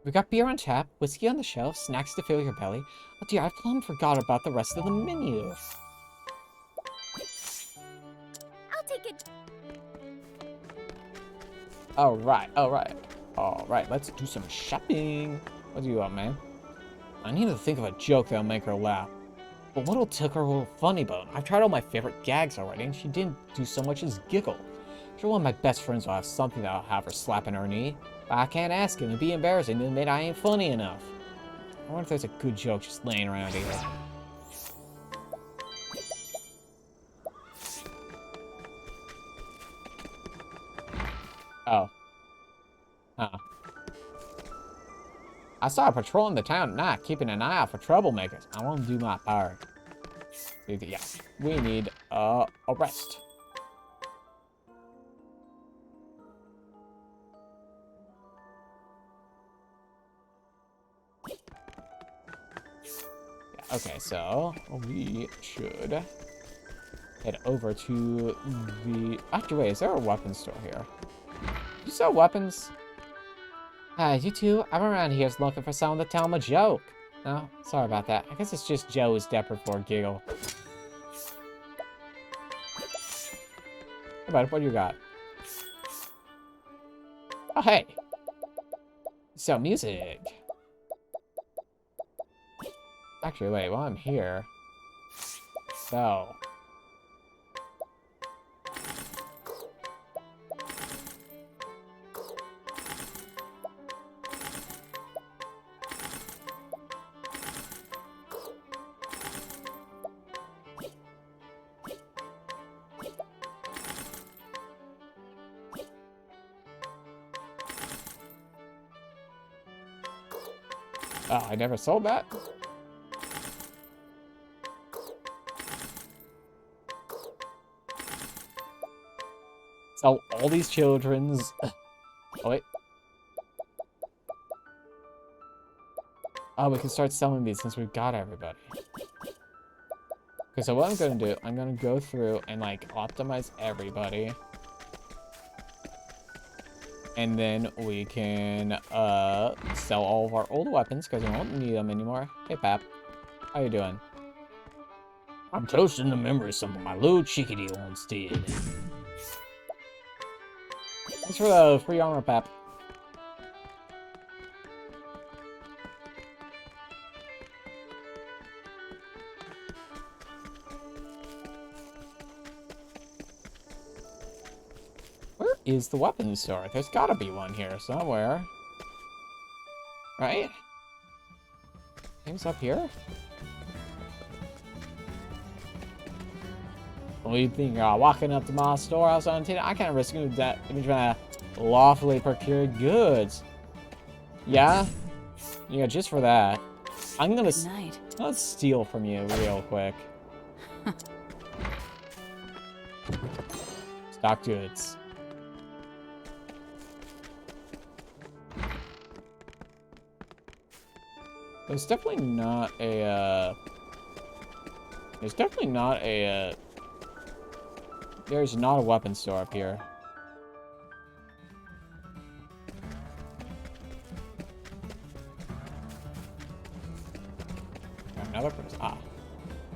We got beer on tap, whiskey on the shelf, snacks to fill your belly. Oh dear, I plumb forgot about the rest of the menu. I'll take it. Alright, let's do some shopping. What do you want, man? I need to think of a joke that'll make her laugh. But what'll tickle her funny bone? I've tried all my favorite gags already, and she didn't do so much as giggle. Sure, one of my best friends will have something that'll have her slapping her knee. But I can't ask him, it'd be embarrassing to admit I ain't funny enough. I wonder if there's a good joke just laying around here. Oh. Huh. I saw a patrol in the town at night, keeping an eye out for troublemakers. I want to do my part. Yeah, we need a rest. Yeah, okay, so we should head over to the... Actually, wait, is there a weapons store here? You sell weapons? You two, I'm around here looking for someone to tell him a joke. No, sorry about that. I guess it's just Joe who's desperate for a giggle. Hey, bud, what do you got? Oh, hey. So, music. Actually, wait, while I'm here... So... Oh, I never sold that? Sell all these children's... Oh, wait. Oh, we can start selling these since we've got everybody. Okay, so what I'm gonna do, I'm gonna go through and like optimize everybody. And then we can sell all of our old weapons because we won't need them anymore. Hey, Pap. How you doing? I'm toasting the memory of something my little chickadee once did. Thanks for the free armor, Pap. Where is the weapons store? There's gotta be one here somewhere. Right? Things up here? What do you think? Walking up to my storehouse on Tinder? I can't risk doing that. I'm trying to lawfully procure goods. Yeah? Yeah, just for that. I'm gonna let's steal from you real quick. Stock goods. There's definitely not a, there's definitely not a, there's not a weapon store up here. Another person. Ah.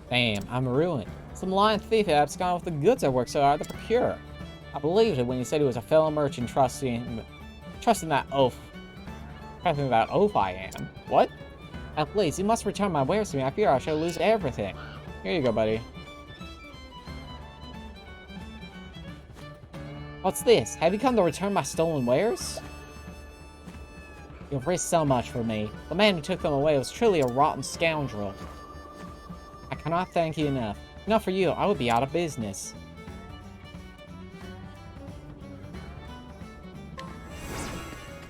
Damn, I'm ruined. Some lying thief had absconded with the goods I worked so hard to procure. I believed it when he said he was a fellow merchant trusting that oath. Trusting that oath I am. What? At least, you must return my wares to me. I fear I shall lose everything. Here you go, buddy. What's this? Have you come to return my stolen wares? You've risked so much for me. The man who took them away was truly a rotten scoundrel. I cannot thank you enough. Not for you, I would be out of business.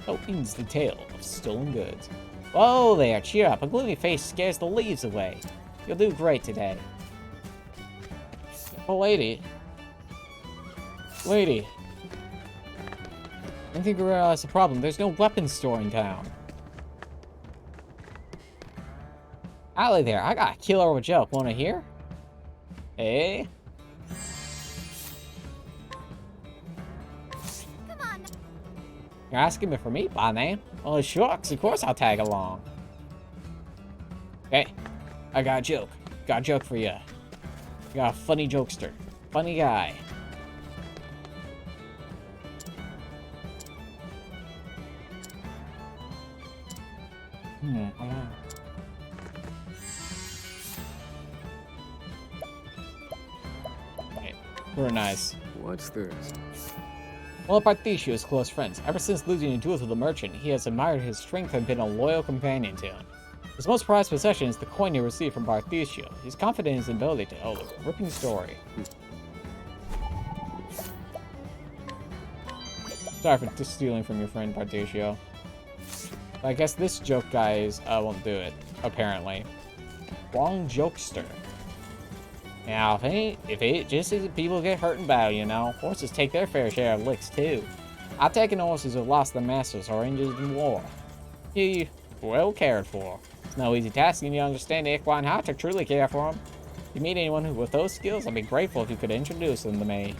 So ends the tale of stolen goods. Whoa there, cheer up. A gloomy face scares the leaves away. You'll do great today. Oh, lady. Lady. I think you realize the problem. There's no weapons store in town. Allie there, I got a killer of a joke. Wanna hear? Hey? Come on. You're asking me for me, by name? Well, shucks, of course I'll tag along. Hey, I got a joke. Got a joke for you. Got a funny jokester. Funny guy. Okay, very nice. What's this? Well, Barthicio is close friends. Ever since losing a duel to the merchant, he has admired his strength and been a loyal companion to him. His most prized possession is the coin he received from Barthicio. He's confident in his ability to tell a gripping story. Sorry for just stealing from your friend Barthicio. I guess this joke guy won't do it, apparently. Wrong jokester. Now, if it just as people get hurt in battle, you know, horses take their fair share of licks too. I've taken horses who've lost their masters or injured in war. He well cared for. It's no easy task, and you understand the equine how to truly care for them. If you meet anyone with those skills, I'd be grateful if you could introduce them to me.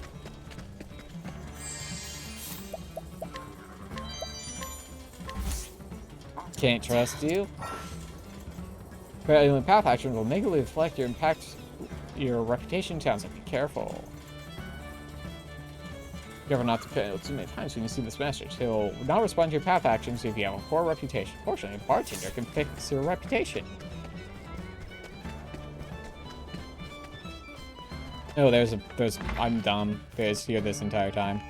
Can't trust you. But path actions will negatively reflect your reputation in town, so be careful. Careful not to fail too many times when you see this message. He'll not respond to your path actions if you have a poor reputation. Fortunately, a bartender can fix your reputation. Oh, I'm dumb. There's here this entire time.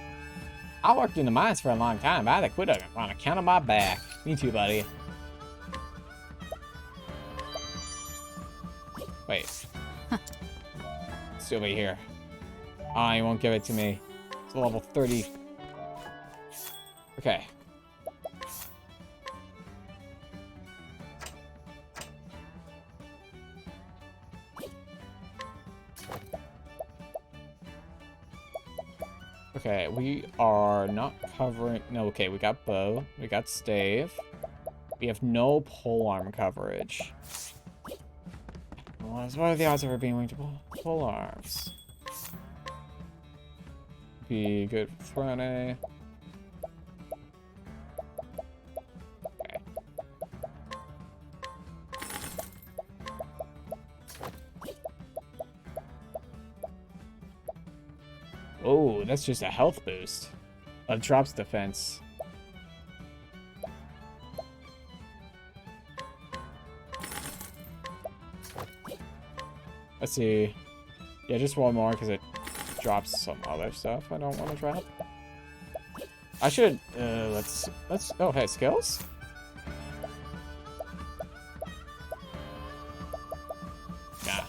I worked in the mines for a long time, but I had to quit on account of my back. Me too, buddy. Wait. It's over here. Oh, he won't give it to me. It's level 30. Okay. Okay, we are not covering... No, okay, we got bow. We got stave. We have no polearm coverage. What are the odds of her being weak to polearms? Be good for Throne. Okay. Oh, that's just a health boost. Drops defense. Let's see. Yeah, just one more because it drops some other stuff I don't want to drop. I should, let's, oh, hey, skills? Nah.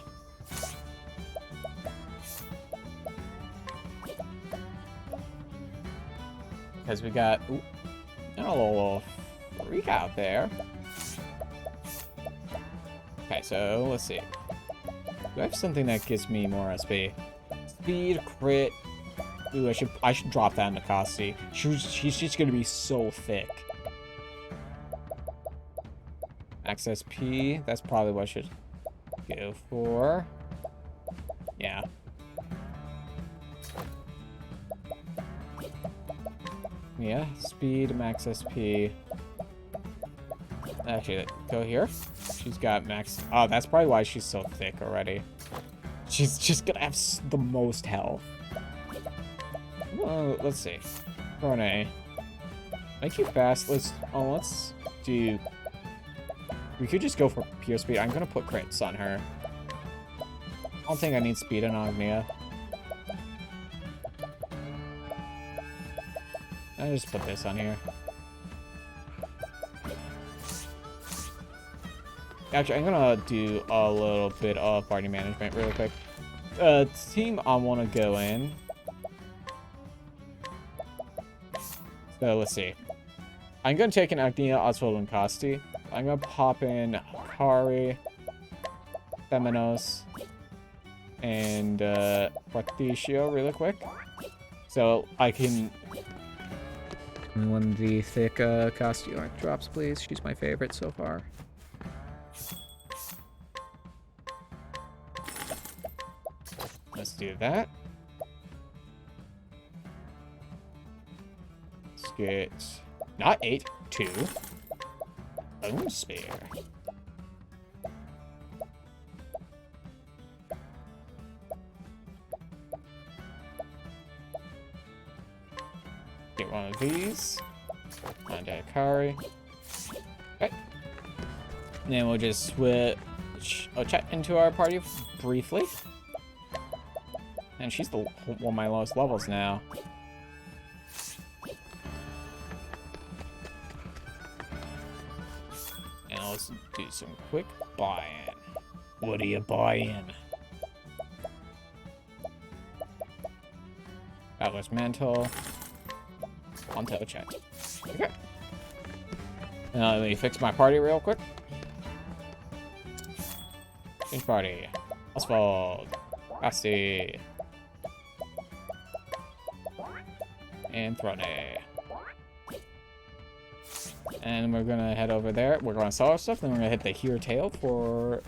Because we got, ooh, a little freak out there. Okay, so let's see. Do I have something that gives me more SP? Speed, crit. Ooh, I should drop that in the Costi. She's just gonna be so thick. Max SP. That's probably what I should go for. Yeah. Yeah, speed, max SP. Actually, go here. She's got max. Oh, that's probably why she's so thick already. She's just gonna have the most health. Let's see. Rone. Make you fast. Let's do. We could just go for pure speed. I'm gonna put crits on her. I don't think I need speed on Agnia. I just put this on here. Actually, I'm gonna do a little bit of party management really quick. Team I want to go in. So let's see. I'm gonna take an Agnia, Oswald, and Costi. I'm gonna pop in Kari, Feminos, and Patricio really quick. So I can. When the thick Costi arc drops, please. She's my favorite so far. Let's do that. Let's get not 8, 2. Bone Spear. Get one of these. On Dakari. Okay. And then we'll just switch Ochet into our party briefly. And she's one of my lowest levels now. And let's do some quick buy-in. What do you buy in? Battler's Mantle. Onto Ochet. Okay. Now let me fix my party real quick. Change party. Oswald. Costi. And Throne. And we're gonna head over there. We're gonna sell our stuff, then we're gonna hit the here tail for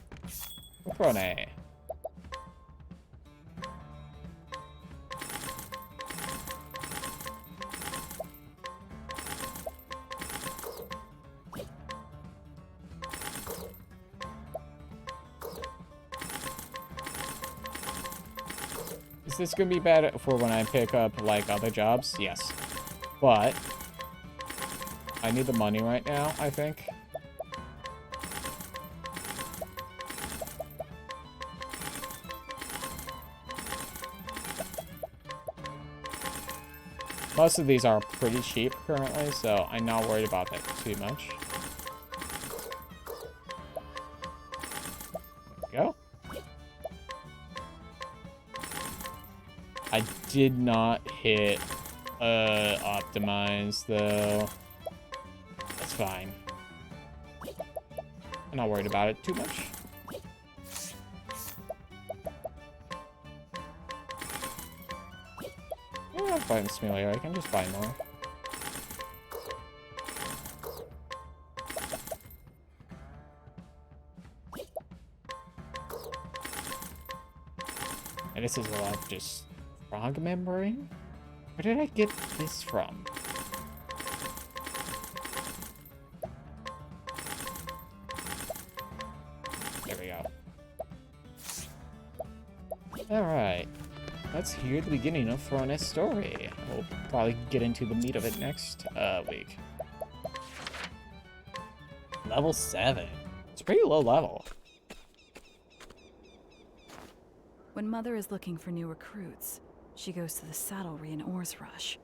Throne. Is this gonna be bad for when I pick up like other jobs? Yes. But I need the money right now, I think. Most of these are pretty cheap currently, so I'm not worried about that too much. There we go. I did not hit optimize though. That's fine. I'm not worried about it too much. Yeah, I'm buying Smelia. I can just buy more. And this is a lot of just frog membrane? Where did I get this from? There we go. Alright. Let's hear the beginning of Throne's story. We'll probably get into the meat of it next week. Level 7. It's pretty low level. When Mother is looking for new recruits, she goes to the saddlery in Oars Rush.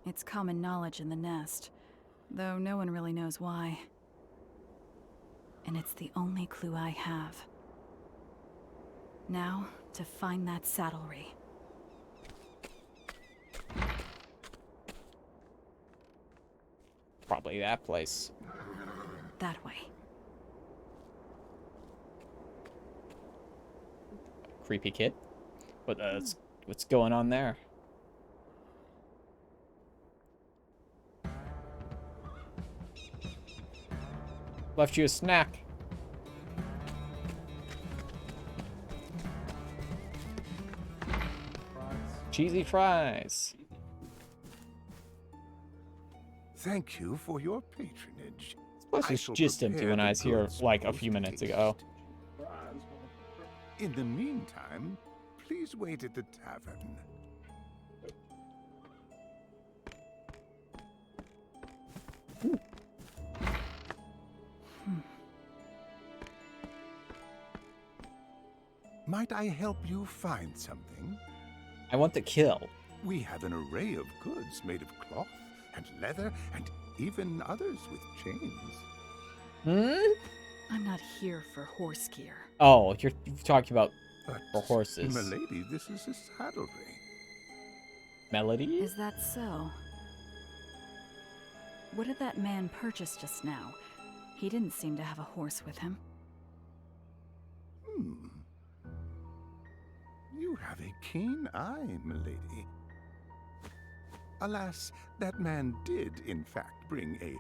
It's common knowledge in the nest, though no one really knows why. And it's the only clue I have. Now, to find that saddlery. Probably that place. That way. Creepy kid. What's going on there? Left you a snack. Cheesy fries. Thank you for your patronage. This place I was shall just empty prepare when the I was here goods like a few post minutes haste. ago. In the meantime, please wait at the tavern. Might I help you find something? I want to kill. We have an array of goods made of cloth and leather and even others with chains. Hmm? I'm not here for horse gear. Oh, you're talking about But, for horses. milady, this is a saddlery. Melody? Is that so? What did that man purchase just now? He didn't seem to have a horse with him. You have a keen eye, milady. Alas, that man did, in fact, bring a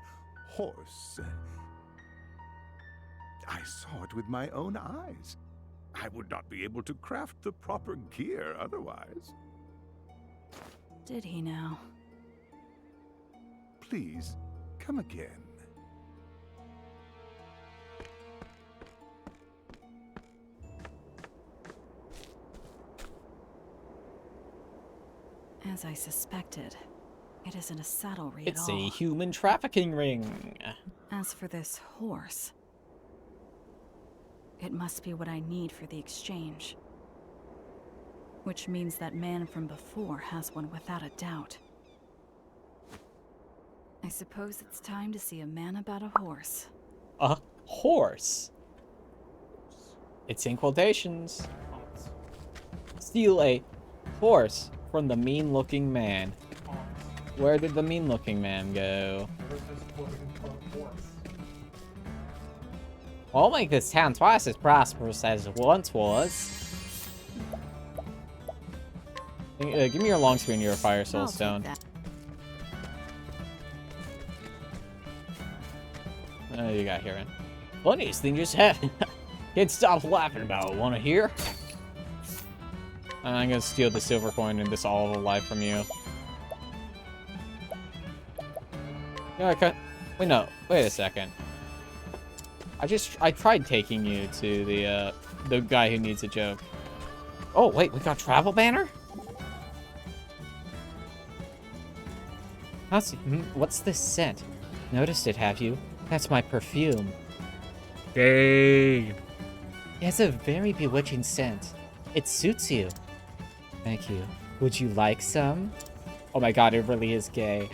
horse. I saw it with my own eyes. I would not be able to craft the proper gear otherwise. Did he now? Please, come again. As I suspected, it isn't a saddlery It's at a all. human trafficking ring. As for this horse, it must be what I need for the exchange. Which means that man from before has one without a doubt. I suppose it's time to see a man about a horse. A horse. It's in quotations. Steal a horse from the mean-looking man. Where did the mean-looking man go? I'll make this town twice as prosperous as it once was. Give me your long spear and your fire soul I'll take stone. that. What do you got here, man? Funniest thing just happened. Can't stop laughing about it. Wanna hear? I'm gonna steal the silver coin and this all of a life from you. Yeah, I can't. Wait, no. Wait a second. I tried taking you to the guy who needs a joke. Oh, wait, we got travel banner? What's this scent? Noticed it, have you? That's my perfume. Gay. It has a very bewitching scent. It suits you. Thank you. Would you like some? Oh my god, it really is gay.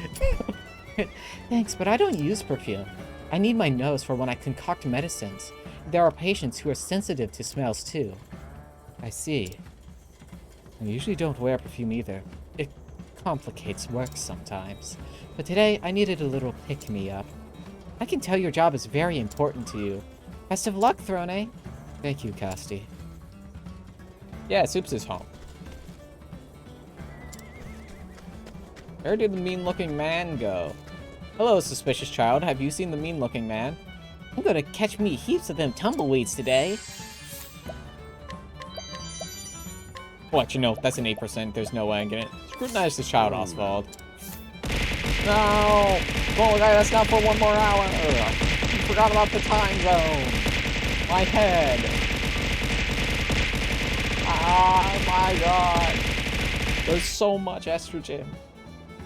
Thanks, but I don't use perfume. I need my nose for when I concoct medicines. There are patients who are sensitive to smells too. I see. I usually don't wear perfume either. It complicates work sometimes. But today, I needed a little pick-me-up. I can tell your job is very important to you. Best of luck, Throne. Thank you, Casti. Yeah, Soups is home. Where did the mean-looking man go? Hello, suspicious child. Have you seen the mean-looking man? I'm gonna catch me heaps of them tumbleweeds today. What, you know, that's an 8%. There's no way I'm gonna scrutinize this child, Oswald. No! Well, that's not for 1 more hour. Ugh. You forgot about the time zone. My head. Oh my god. There's so much estrogen.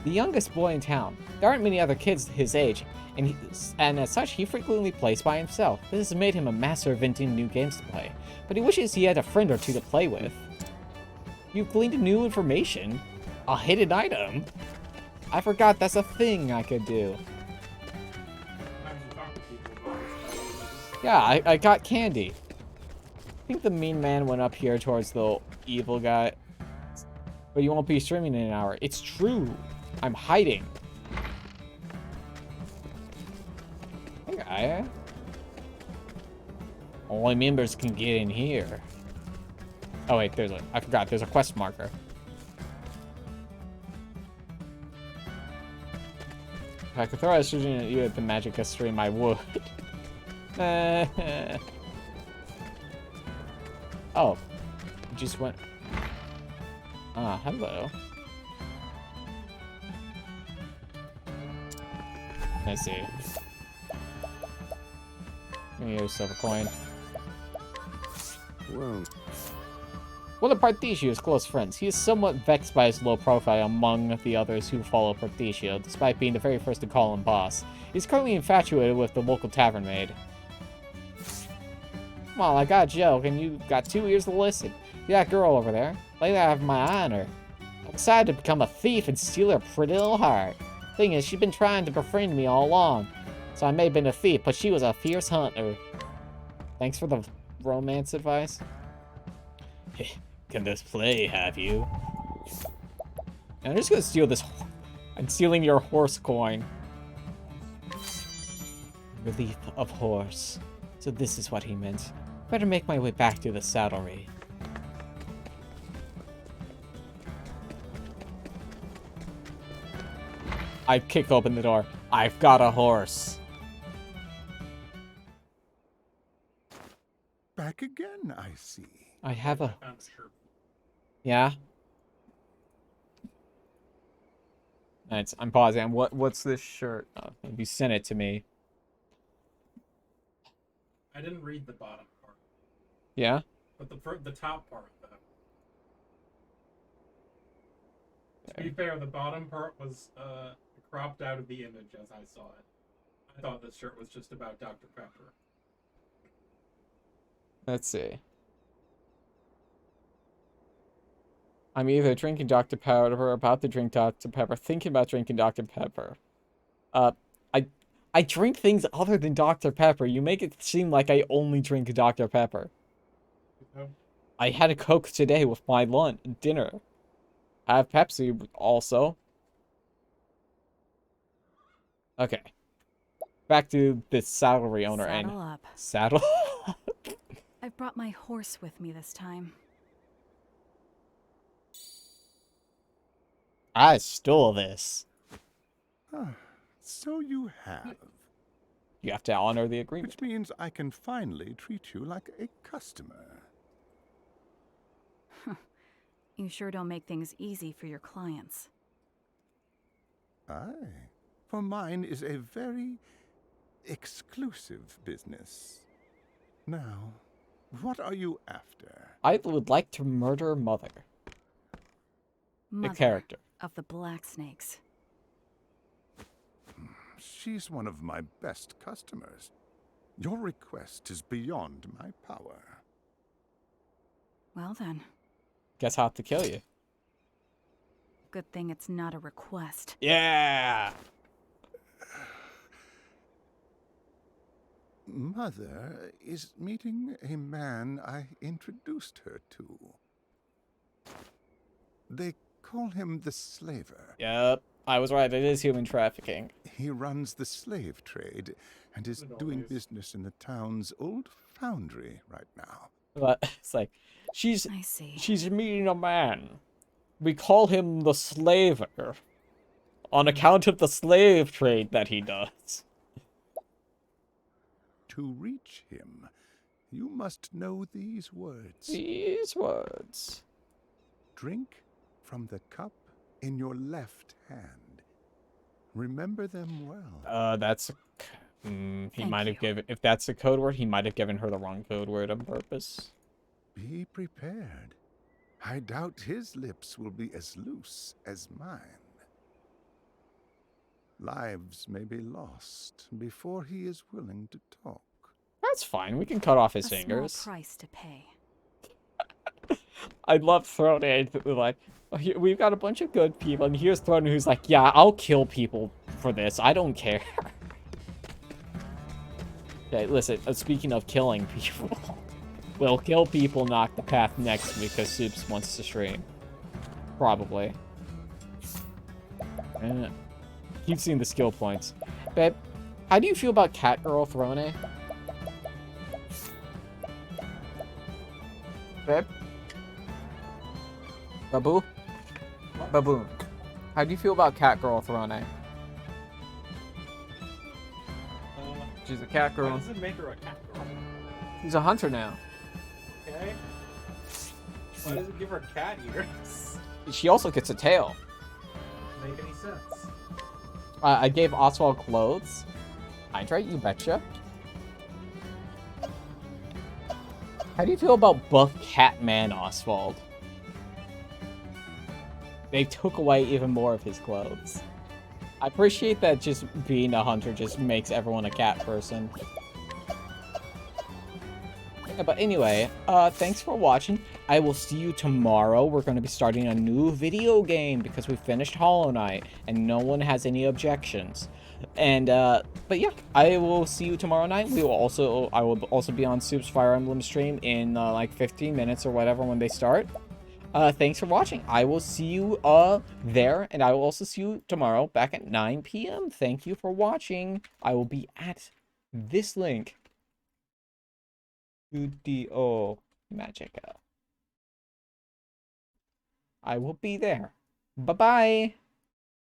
The youngest boy in town. There aren't many other kids his age, and as such, he frequently plays by himself. This has made him a master of inventing new games to play, but he wishes he had a friend or two to play with. You've gleaned new information? A hidden item? I forgot that's a thing I could do. Yeah, I got candy. I think the mean man went up here towards the evil guy. But you won't be streaming in an hour. It's true. I'm hiding. Okay. Only members can get in here. Oh wait, I forgot, there's a quest marker. If I could throw estrogen at you at the Magica stream, I would. Oh. It just went... Ah, hello. Let's see. Give me yourself a coin. Well, One of Partitio's close friends. He is somewhat vexed by his low profile among the others who follow Partitio, despite being the very first to call him boss. He's currently infatuated with the local tavern maid. Well, I got a joke, and you got 2 ears to listen. You that girl over there. Lately I have my eye on her. I decided to become a thief and steal her pretty little heart. Thing is, she's been trying to befriend me all along. So I may have been a thief, but she was a fierce hunter. Thanks for the romance advice. Can this play, have you? I'm just gonna steal this. I'm stealing your horse coin. Relief of horse. So this is what he meant. Better make my way back to the saddlery. I kick open the door. I've got a horse. back again, I see. I have a... Yeah? I'm pausing. What's this shirt? Oh, you sent it to me. I didn't read the bottom part. Yeah? But the top part, though. To be fair, the bottom part was cropped out of the image as I saw it. I thought this shirt was just about Dr. Pepper. Let's see. I'm either drinking Dr. Pepper or about to drink Dr. Pepper, thinking about drinking Dr. Pepper. I drink things other than Dr. Pepper. You make it seem like I only drink Dr. Pepper. No. I had a Coke today with my dinner. I have Pepsi also. Okay. Back to the saddlery owner Saddle up. Saddle? I've brought my horse with me this time. I stole this. Ah, so you have. You have to honor the agreement. Which means I can finally treat you like a customer. You sure don't make things easy for your clients. Aye, for mine is a very exclusive business. Now, what are you after? I would like to murder Mother. Mother The character. of the Black Snakes. She's one of my best customers. Your request is beyond my power. Well then, Guess how to kill you. good thing it's not a request. Yeah! Mother is meeting a man I introduced her to. They call him the Slaver. Yep. I was right. It is human trafficking. He runs the slave trade and is doing business in the town's old foundry right now. But it's like, she's I see. meeting a man. We call him the Slaver. On account of the slave trade that he does. To reach him, you must know these words. These words. Drink from the cup in your left hand. Remember them well. That's... he Thank might have you. given... If that's a code word, he might have given her the wrong code word on purpose. Be prepared. I doubt his lips will be as loose as mine. Lives may be lost before he is willing to talk. That's fine. We can cut off his A fingers. small price to pay. I love Throne like, "Oh, we've got a bunch of good people, and here's Throne who's like, yeah, I'll kill people for this. I don't care. Okay, listen, speaking of killing people, we'll kill people in Octopath next because Soups wants to stream. Probably. Keep seeing the skill points. Babe, how do you feel about Catgirl Throne? Babe? Babu? Baboon. How do you feel about Catgirl Throne? She's a cat Why girl. does it make her a cat girl? She's a hunter now. Okay. Why does it give her cat ears? She also gets a tail. Doesn't make any sense. I gave Oswald clothes. Hydrate, you betcha. How do you feel about buff Catman Oswald? They took away even more of his clothes. I appreciate that just being a hunter just makes everyone a cat person. Yeah, but anyway, thanks for watching. I will see you tomorrow. We're going to be starting a new video game because we finished Hollow Knight and no one has any objections. And, but yeah, I will see you tomorrow night. I will also be on Soup's Fire Emblem stream in, like 15 minutes or whatever when they start. Thanks for watching. I will see you, there, and I will also see you tomorrow back at 9 p.m. Thank you for watching. I will be at this link. Studio Magica. I will be there. Bye-bye.